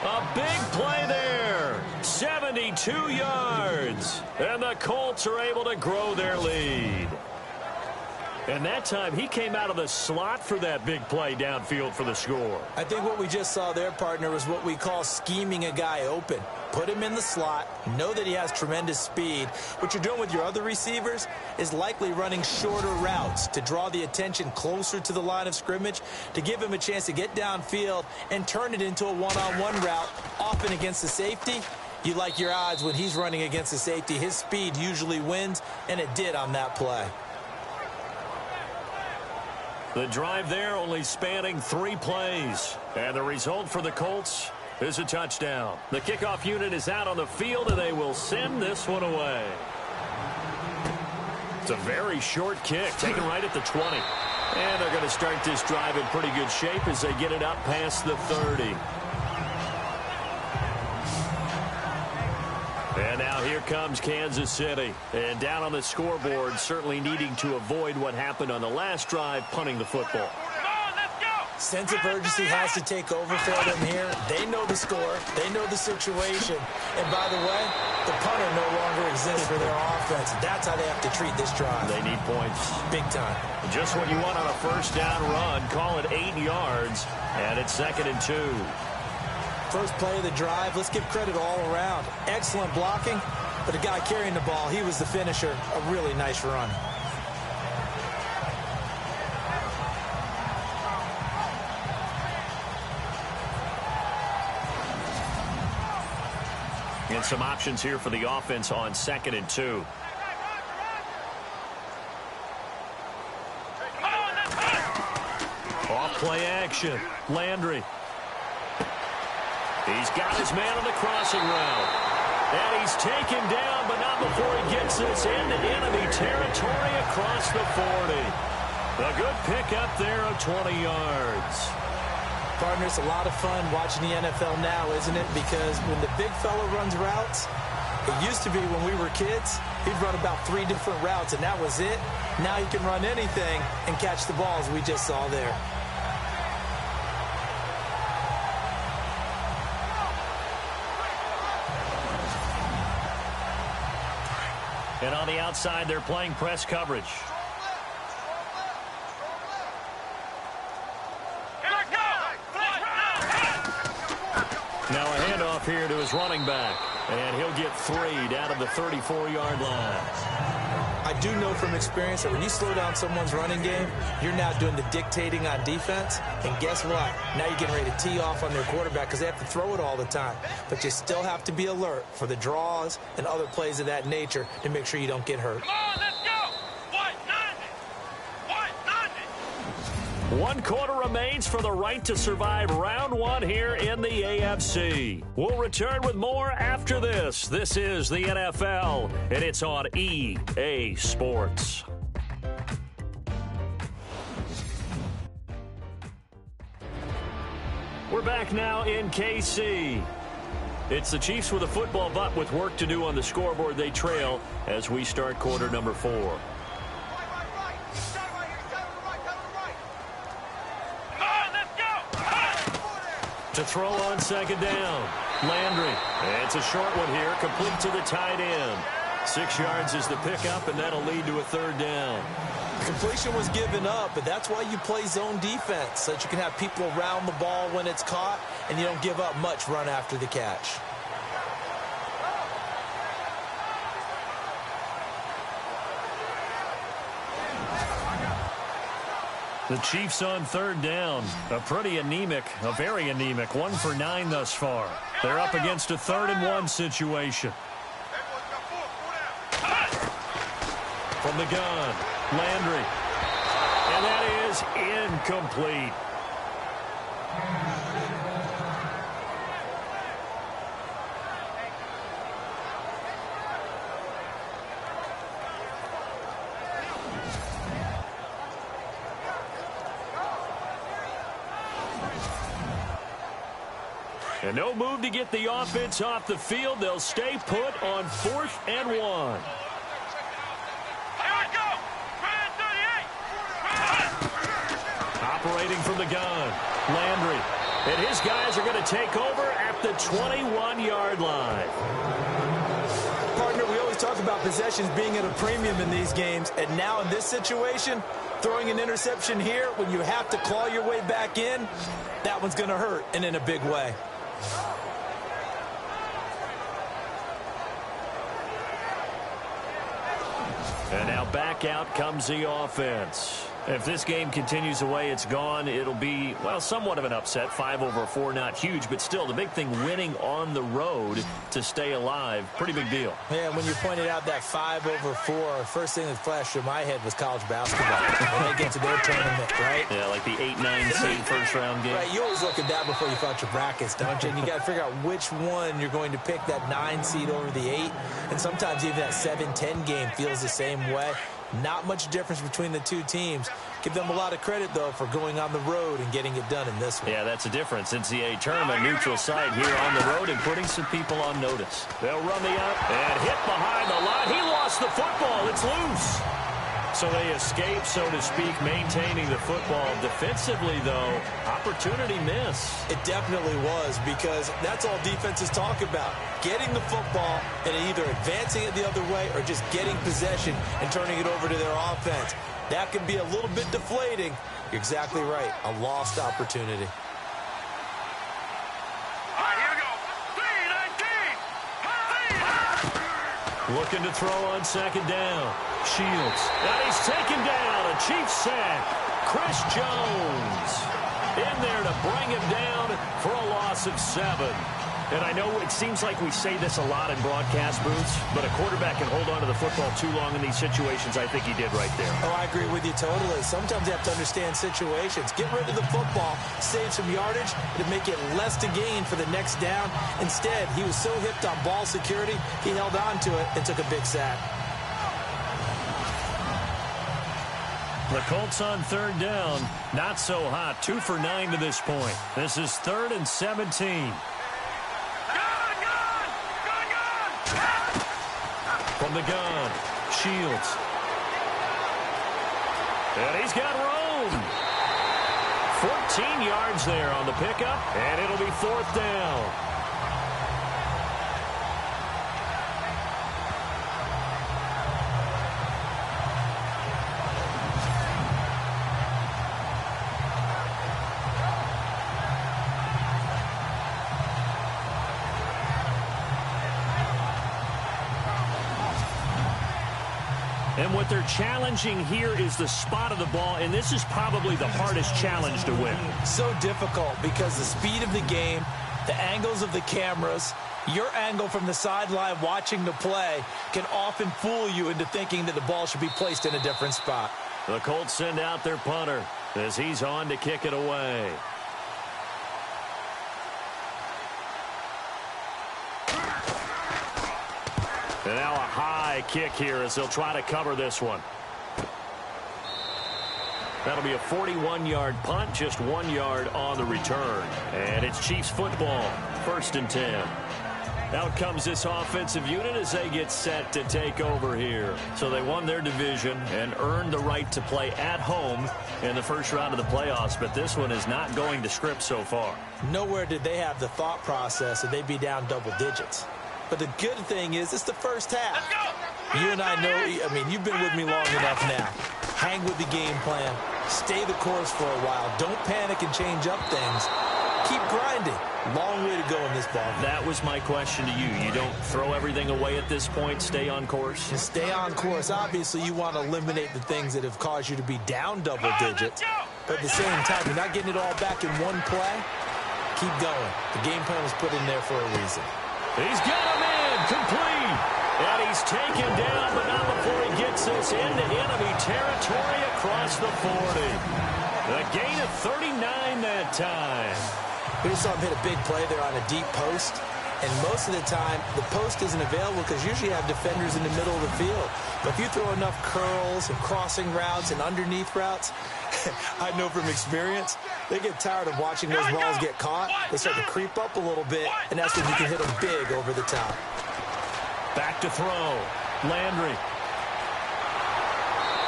A big play there. 72 yards. And the Colts are able to grow their lead. And that time, he came out of the slot for that big play downfield for the score. I think what we just saw there, partner, was what we call scheming a guy open. Put him in the slot, know that he has tremendous speed. What you're doing with your other receivers is likely running shorter routes to draw the attention closer to the line of scrimmage, to give him a chance to get downfield and turn it into a one-on-one route, often against the safety. You like your odds when he's running against the safety. His speed usually wins, and it did on that play. The drive there only spanning 3 plays. And the result for the Colts is a touchdown. The kickoff unit is out on the field, and they will send this one away. It's a very short kick, taken right at the 20. And they're going to start this drive in pretty good shape as they get it up past the 30. And now here comes Kansas City. And down on the scoreboard, certainly needing to avoid what happened on the last drive, punting the football. Sense of urgency has to take over for them here. They know the score. They know the situation. And by the way, the punter no longer exists for their offense. That's how they have to treat this drive. They need points. Big time. Just what you want on a first down run. Call it 8 yards. And it's 2nd and 2. First play of the drive. Let's give credit all around. Excellent blocking. But the guy carrying the ball, he was the finisher. A really nice run. And some options here for the offense on 2nd and 2. Off play action. Landry. He's got his man on the crossing route. And he's taken down, but not before he gets this into enemy territory across the 40. A good pickup there of 20 yards. Partner, it's a lot of fun watching the NFL now, isn't it? Because when the big fella runs routes, it used to be when we were kids, he'd run about 3 different routes, and that was it. Now he can run anything and catch the balls we just saw there. And on the outside, they're playing press coverage. Now a handoff here to his running back. And he'll get 3 down to the 34-yard line. I do know from experience that when you slow down someone's running game, you're now doing the dictating on defense. And guess what? Now you're getting ready to tee off on their quarterback because they have to throw it all the time. But you still have to be alert for the draws and other plays of that nature to make sure you don't get hurt. Come on, let's go! 1 quarter remains for the right to survive round 1 here in the AFC. We'll return with more after this. This is the NFL, and it's on EA Sports. We're back now in KC. It's the Chiefs with a football, but with work to do on the scoreboard. They trail as we start quarter number 4. To throw on second down. Landry. It's a short one here, complete to the tight end. 6 yards is the pickup, and that'll lead to a third down. Completion was given up, but that's why you play zone defense, so that you can have people around the ball when it's caught, and you don't give up much run after the catch. The Chiefs on third down. A pretty anemic, a very anemic, 1 for 9 thus far. They're up against a 3rd and 1 situation. From the gun, Landry. And that is incomplete. And no move to get the offense off the field. They'll stay put on 4th and 1. Operating from the gun, Landry. And his guys are going to take over at the 21-yard line. Partner, we always talk about possessions being at a premium in these games. And now in this situation, throwing an interception here when you have to claw your way back in, that one's going to hurt, and in a big way. And now back out comes the offense. If this game continues the way it's gone, it'll be, well, somewhat of an upset. 5 over 4, not huge, but still the big thing, winning on the road to stay alive. Pretty big deal. Yeah, when you pointed out that 5 over 4, first thing that flashed through my head was college basketball. When they get to their tournament, right? Yeah, like the 8-9 seed first-round game. Right, you always look at that before you fill out your brackets, don't you? And you got to figure out which one you're going to pick, that 9 seed over the 8. And sometimes even that 7-10 game feels the same way. Not much difference between the two teams. Give them a lot of credit, though, for going on the road and getting it done in this one. Yeah, that's the difference. NCAA tournament, neutral site here on the road and putting some people on notice. They'll run the up and hit behind the line. He lost the football. It's loose. So they escape, so to speak, maintaining the football. Defensively, though, opportunity miss. It definitely was, because that's all defenses talk about. Getting the football and either advancing it the other way or just getting possession and turning it over to their offense. That can be a little bit deflating. You're exactly right. A lost opportunity. All right, here we go. 3-19. Looking to throw on second down. Shields. And he's taken down. A Chiefs sack. Chris Jones in there to bring him down for a loss of 7. And I know it seems like we say this a lot in broadcast booths, but a quarterback can hold on to the football too long in these situations. I think he did right there. Oh, I agree with you totally. Sometimes you have to understand situations. Get rid of the football, save some yardage, and make it less to gain for the next down. Instead, he was so hipped on ball security, he held on to it and took a big sack. The Colts on third down. Not so hot. 2 for 9 to this point. This is 3rd and 17. From the gun, Shields. And he's got room. 14 yards there on the pickup, and it'll be 4th down. And what they're challenging here is the spot of the ball, and this is probably the hardest challenge to win. So difficult because the speed of the game, the angles of the cameras, your angle from the sideline watching the play can often fool you into thinking that the ball should be placed in a different spot. The Colts send out their punter as he's on to kick it away. And now a high kick here as they'll try to cover this one. That'll be a 41-yard punt, just 1 yard on the return. And it's Chiefs football, 1st and 10. Out comes this offensive unit as they get set to take over here. So they won their division and earned the right to play at home in the first round of the playoffs, but this one is not going to script so far. Nowhere did they have the thought process that they'd be down double digits. But the good thing is it's the first half. You and I know, I mean, you've been with me long enough now. Hang with the game plan. Stay the course for a while. Don't panic and change up things. Keep grinding. Long way to go in this ball. That was my question to you. You don't throw everything away at this point, stay on course? To stay on course, obviously you want to eliminate the things that have caused you to be down double digits. But at the same time, you're not getting it all back in one play. Keep going. The game plan was put in there for a reason. He's got him in, complete. And he's taken down, but not before he gets this into enemy territory across the 40. A gain of 39 that time. We just saw him hit a big play there on a deep post. And most of the time, the post isn't available because usually you have defenders in the middle of the field. But if you throw enough curls and crossing routes and underneath routes, I know from experience, they get tired of watching those balls get caught. They start to creep up a little bit, and that's when you can hit them big over the top. Back to throw. Landry.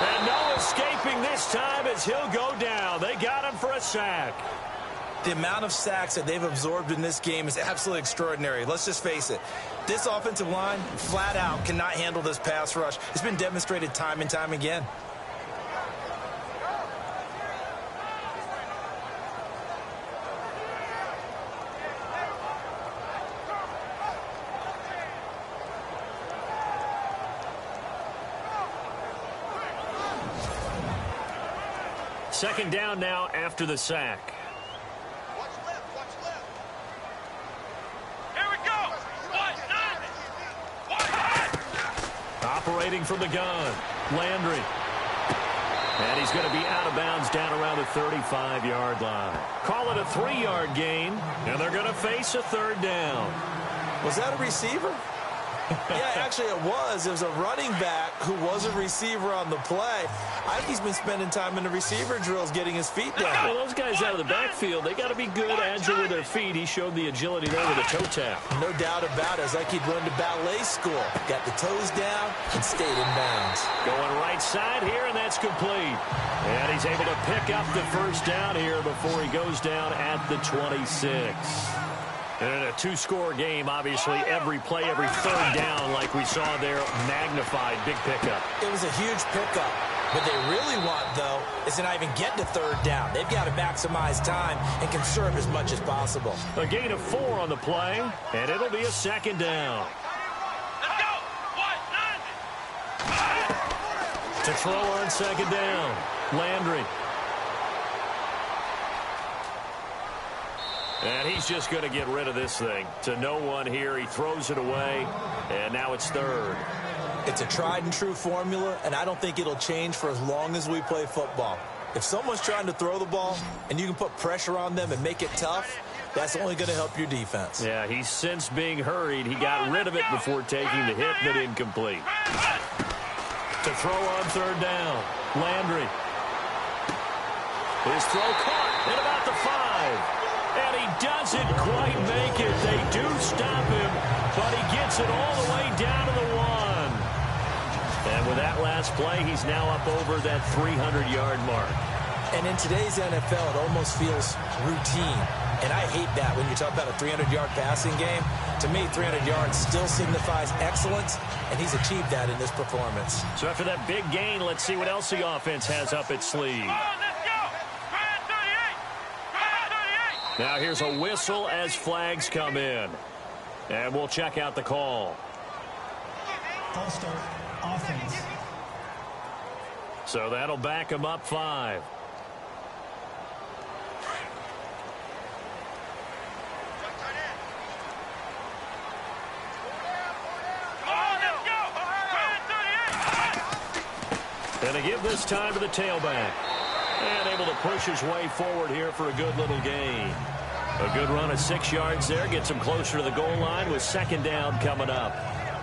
And no escaping this time as he'll go down. They got him for a sack. The amount of sacks that they've absorbed in this game is absolutely extraordinary. Let's just face it. This offensive line, flat out, cannot handle this pass rush. It's been demonstrated time and time again. Second down now after the sack. Here we go. Operating from the gun. Landry. And he's going to be out of bounds down around the 35-yard line. Call it a 3-yard gain, and they're going to face a 3rd down. Was that a receiver? Yeah, actually it was. It was a running back who was a receiver on the play. I think he's been spending time in the receiver drills getting his feet down. Well, those guys out of the backfield, they got to be good, agile with their feet. He showed the agility there with a toe tap. No doubt about it. It's like he'd run to ballet school. Got the toes down and stayed in bounds. Going right side here, and that's complete. And he's able to pick up the first down here before he goes down at the 26. And in a 2-score game, obviously, every play, every 3rd down, like we saw there, magnified, big pickup. It was a huge pickup. What they really want, though, is to not even get to 3rd down. They've got to maximize time and conserve as much as possible. A gain of 4 on the play, and it'll be a 2nd down. Let's go. To throw on 2nd down, Landry. And he's just going to get rid of this thing. To no one here. He throws it away, and now it's 3rd. It's a tried-and-true formula, and I don't think it'll change for as long as we play football. If someone's trying to throw the ball and you can put pressure on them and make it tough, that's only going to help your defense. Yeah, he's since being hurried. He got rid of it before taking the hit, but incomplete. To throw on 3rd down, Landry. His throw caught at about the 5. And he doesn't quite make it. They do stop him, but he gets it all the way down to the 1. And with that last play, he's now up over that 300-yard mark. And in today's NFL, it almost feels routine. And I hate that when you talk about a 300-yard passing game. To me, 300 yards still signifies excellence, and he's achieved that in this performance. So after that big gain, let's see what else the offense has up its sleeve. Now here's a whistle as flags come in. And we'll check out the call. False start, offense. So that'll back him up 5. And they give this time to the tailback. And able to push his way forward here for a good little gain. A good run of 6 yards there. Gets him closer to the goal line with 2nd down coming up.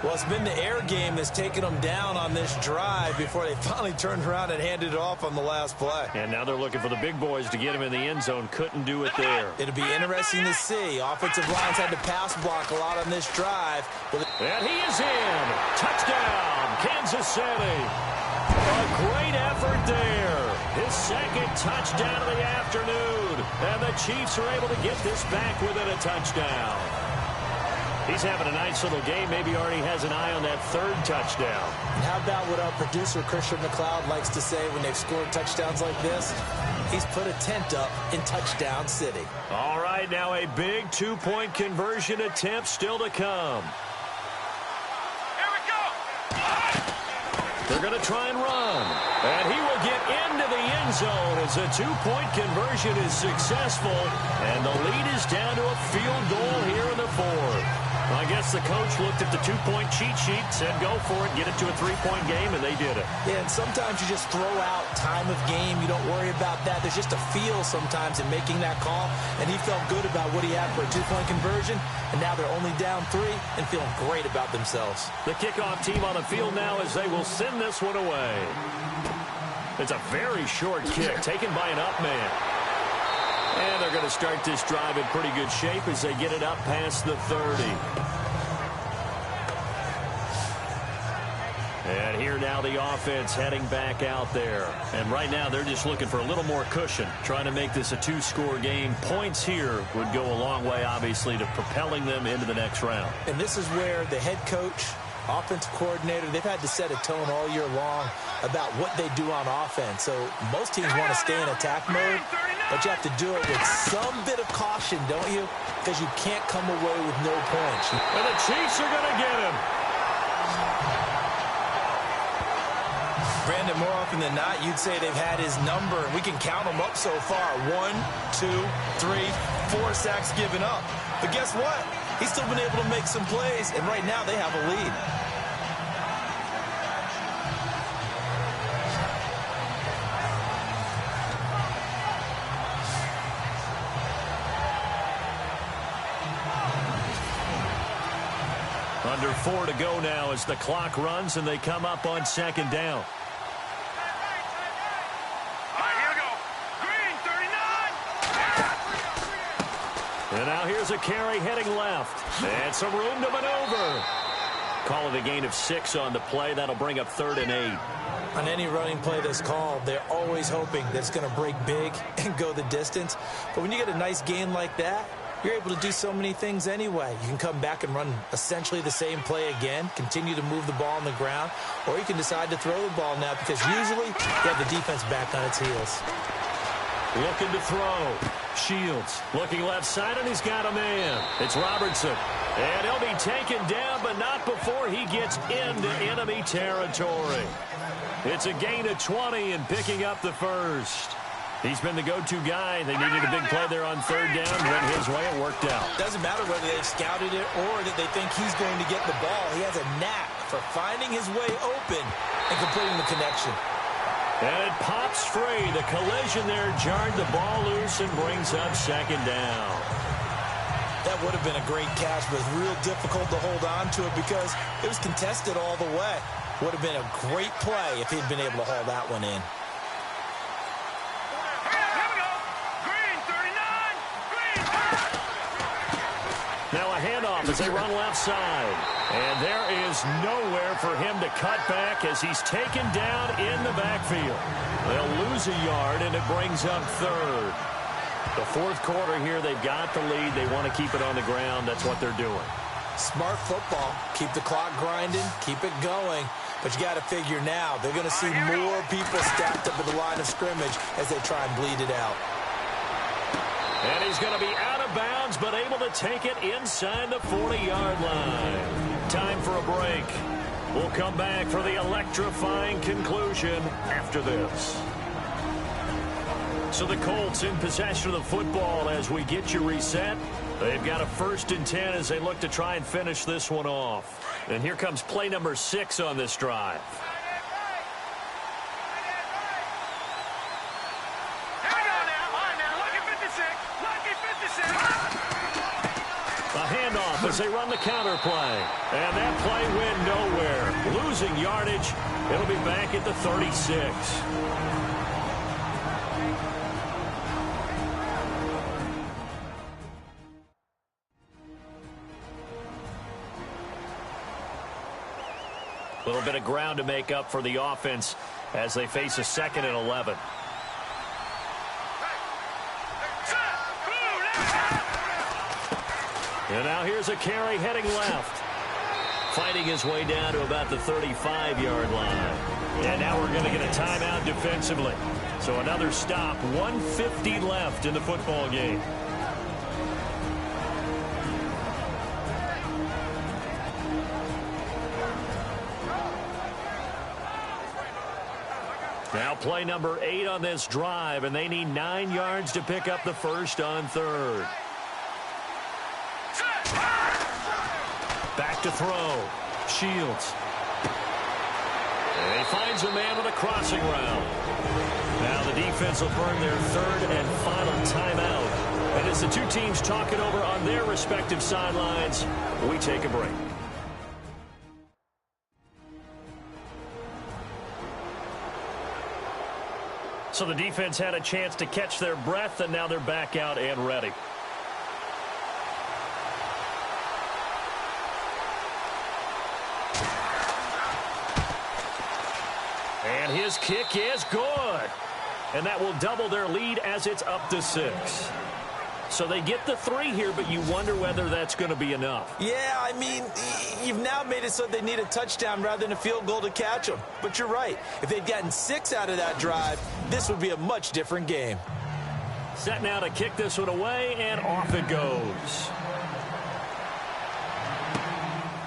Well, it's been the air game that's taken them down on this drive before they finally turned around and handed it off on the last play. And now they're looking for the big boys to get him in the end zone. Couldn't do it there. It'll be interesting to see. Offensive lines had to pass block a lot on this drive. And he is in. Touchdown, Kansas City. A great effort there. His second touchdown of the afternoon. And the Chiefs are able to get this back within a touchdown. He's having a nice little game. Maybe already has an eye on that third touchdown. And how about what our producer, Christian McLeod, likes to say when they've scored touchdowns like this? He's put a tent up in Touchdown City. All right, now a big two-point conversion attempt still to come. Here we go. They're going to try and run. And he will get into the end zone as a two-point conversion is successful. And the lead is down to a field goal here in the fourth. I guess the coach looked at the two-point cheat sheet, said go for it, get it to a three-point game, and they did it. Yeah, and sometimes you just throw out time of game. You don't worry about that. There's just a feel sometimes in making that call, and he felt good about what he had for a two-point conversion, and now they're only down 3 and feeling great about themselves. The kickoff team on the field now as they will send this one away. It's a very short kick taken by an up man. And they're going to start this drive in pretty good shape as they get it up past the 30. And here now the offense heading back out there. And right now they're just looking for a little more cushion, trying to make this a 2-score game. Points here would go a long way, obviously, to propelling them into the next round. And this is where the head coach, offensive coordinator, they've had to set a tone all year long about what they do on offense. So most teams want to stay in attack mode, but you have to do it with some bit of caution, don't you? Because you can't come away with no points. And the Chiefs are going to get him. Brandon, more often than not, you'd say they've had his number, and we can count them up so far. 1, 2, 3, 4 sacks given up. But guess what? He's still been able to make some plays, and right now they have a lead. Under 4 to go now as the clock runs and they come up on second down. All right, here we go. Green, 39. And now here's a carry heading left. And some room to maneuver. Call it a gain of 6 on the play. That'll bring up 3rd and 8. On any running play that's called, they're always hoping that it's going to break big and go the distance. But when you get a nice gain like that, you're able to do so many things anyway. You can come back and run essentially the same play again, continue to move the ball on the ground, or you can decide to throw the ball now because usually you have the defense back on its heels. Looking to throw. Shields looking left side, and he's got a man. It's Robertson. And he'll be taken down, but not before he gets into enemy territory. It's a gain of 20 and picking up the first. He's been the go-to guy. They needed a big play there on 3rd down. Went his way. It worked out. Doesn't matter whether they've scouted it or that they think he's going to get the ball. He has a knack for finding his way open and completing the connection. And it pops free. The collision there jarred the ball loose and brings up 2nd down. That would have been a great catch, but it's real difficult to hold on to it because it was contested all the way. Would have been a great play if he'd been able to haul that one in. Now a handoff as they run left side. And there is nowhere for him to cut back as he's taken down in the backfield. They'll lose a yard, and it brings up 3rd. The 4th quarter here, they've got the lead. They want to keep it on the ground. That's what they're doing. Smart football. Keep the clock grinding. Keep it going. But you got to figure now, they're going to see more people stacked up at the line of scrimmage as they try and bleed it out. And he's going to be out of bounds, but able to take it inside the 40-yard line. Time for a break. We'll come back for the electrifying conclusion after this. So the Colts in possession of the football as we get you reset. They've got a 1st and 10 as they look to try and finish this one off. And here comes play number 6 on this drive. as they run the counter play. And that play went nowhere. Losing yardage. It'll be back at the 36. A little bit of ground to make up for the offense as they face a 2nd and 11. And now here's a carry heading left. Fighting his way down to about the 35-yard line. And now we're going to get a timeout defensively. So another stop, 1:50 left in the football game. Now play number 8 on this drive, and they need 9 yards to pick up the first on 3rd. Back to throw. Shields. And he finds a man with a crossing route. Now the defense will burn their 3rd and final timeout. And as the two teams talk it over on their respective sidelines, we take a break. So the defense had a chance to catch their breath, and now they're back out and ready. And his kick is good. And that will double their lead as it's up to 6. So they get the 3 here, but you wonder whether that's going to be enough. Yeah, I mean, you've now made it so they need a touchdown rather than a field goal to catch them. But you're right. If they'd gotten 6 out of that drive, this would be a much different game. Set now to kick this one away, and off it goes.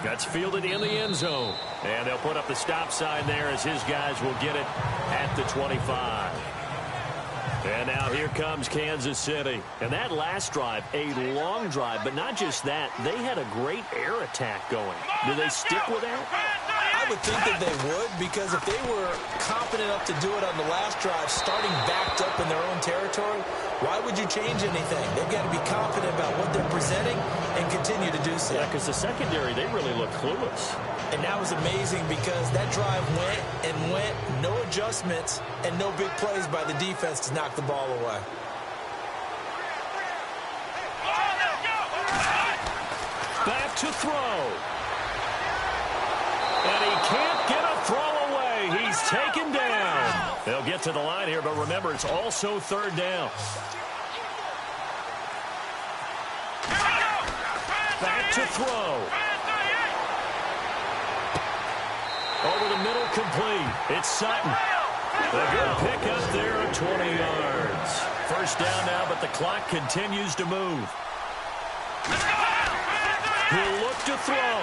That's fielded in the end zone. And they'll put up the stop sign there as his guys will get it at the 25. And now here comes Kansas City. And that last drive, a long drive, but not just that. They had a great air attack going. Do they stick with that? I would think that they would, because if they were confident enough to do it on the last drive, starting backed up in their own territory, why would you change anything? They've got to be confident about what they're presenting and continue to do so. Yeah, because the secondary, they really look clueless. And that was amazing because that drive went and went, no adjustments, and no big plays by the defense to knock the ball away. Back to throw. And he can't get a throw away. He's taken down. They'll get to the line here, but remember, it's also 3rd down. Back to throw. Over the middle, complete. It's Sutton. A good pickup there at 20 yards. First down now, but the clock continues to move. He'll look to throw.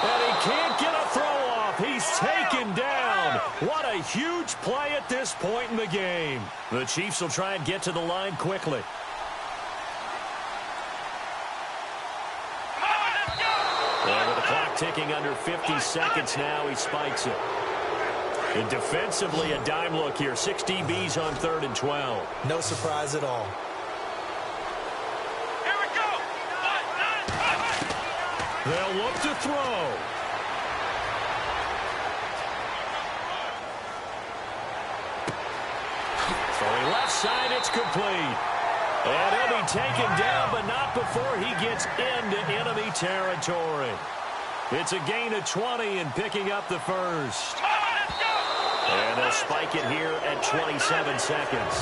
And he can't get a throw off. He's taken down. What a huge play at this point in the game. The Chiefs will try and get to the line quickly. And with the clock ticking under 50 seconds now, he spikes it. And defensively, a dime look here. 6 DBs on 3rd and 12. No surprise at all. They'll look to throw. Throwing left side, it's complete. And he'll be taken down, but not before he gets into enemy territory. It's a gain of 20 and picking up the first. And they'll spike it here at 27 seconds.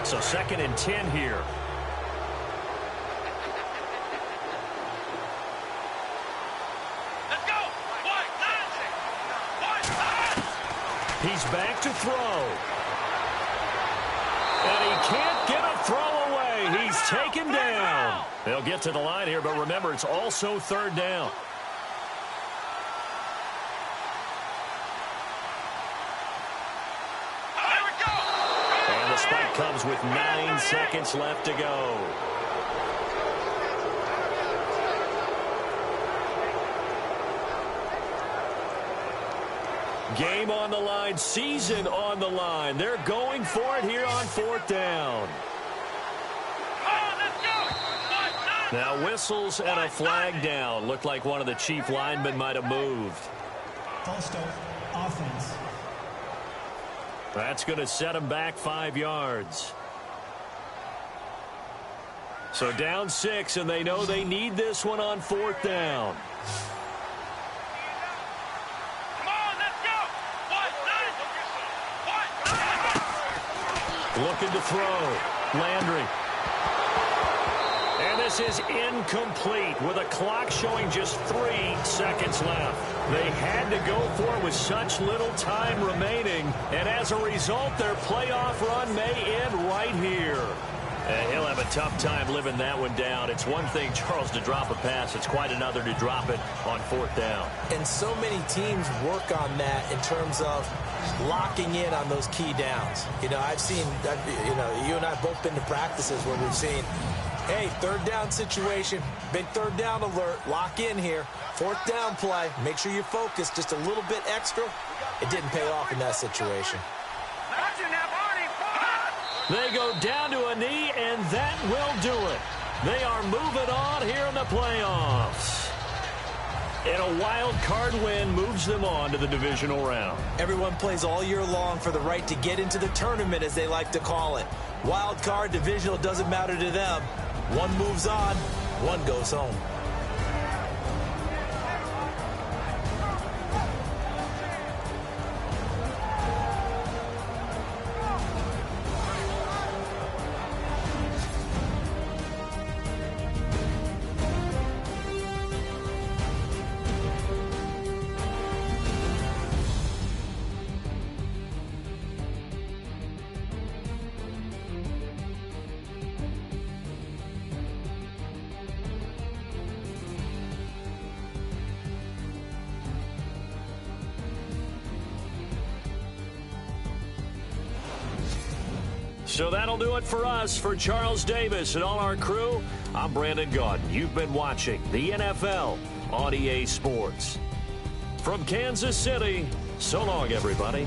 So 2nd and 10 here. Let's go. He's back to throw. And he can't get a throw away. He's taken down. They'll get to the line here, but remember, it's also 3rd down. And the spike comes with 9 seconds left to go. Game on the line, season on the line. They're going for it here on 4th down. Now whistles and a flag down. Looked like one of the chief linemen might have moved. False start, offense. That's going to set him back 5 yards. So down 6, and they know they need this one on 4th down. Come on, let's go. Looking to throw. Landry. And this is incomplete with a clock showing just 3 seconds left. They had to go for it with such little time remaining, and as a result, their playoff run may end right here. And he'll have a tough time living that one down. It's one thing, Charles, to drop a pass. It's quite another to drop it on 4th down. And so many teams work on that in terms of locking in on those key downs. You know, I've seen, you and I have both been to practices where we've seen, hey, 3rd down situation, big 3rd down alert, lock in here. 4th down play, make sure you're focused just a little bit extra. It didn't pay off in that situation. They go down to a knee, and that will do it. They are moving on here in the playoffs. And a wild card win moves them on to the divisional round. Everyone plays all year long for the right to get into the tournament, as they like to call it. Wild card, divisional, doesn't matter to them. One moves on, one goes home. So that'll do it for us. For Charles Davis and all our crew, I'm Brandon Gaudin. You've been watching the NFL on EA Sports. From Kansas City, so long, everybody.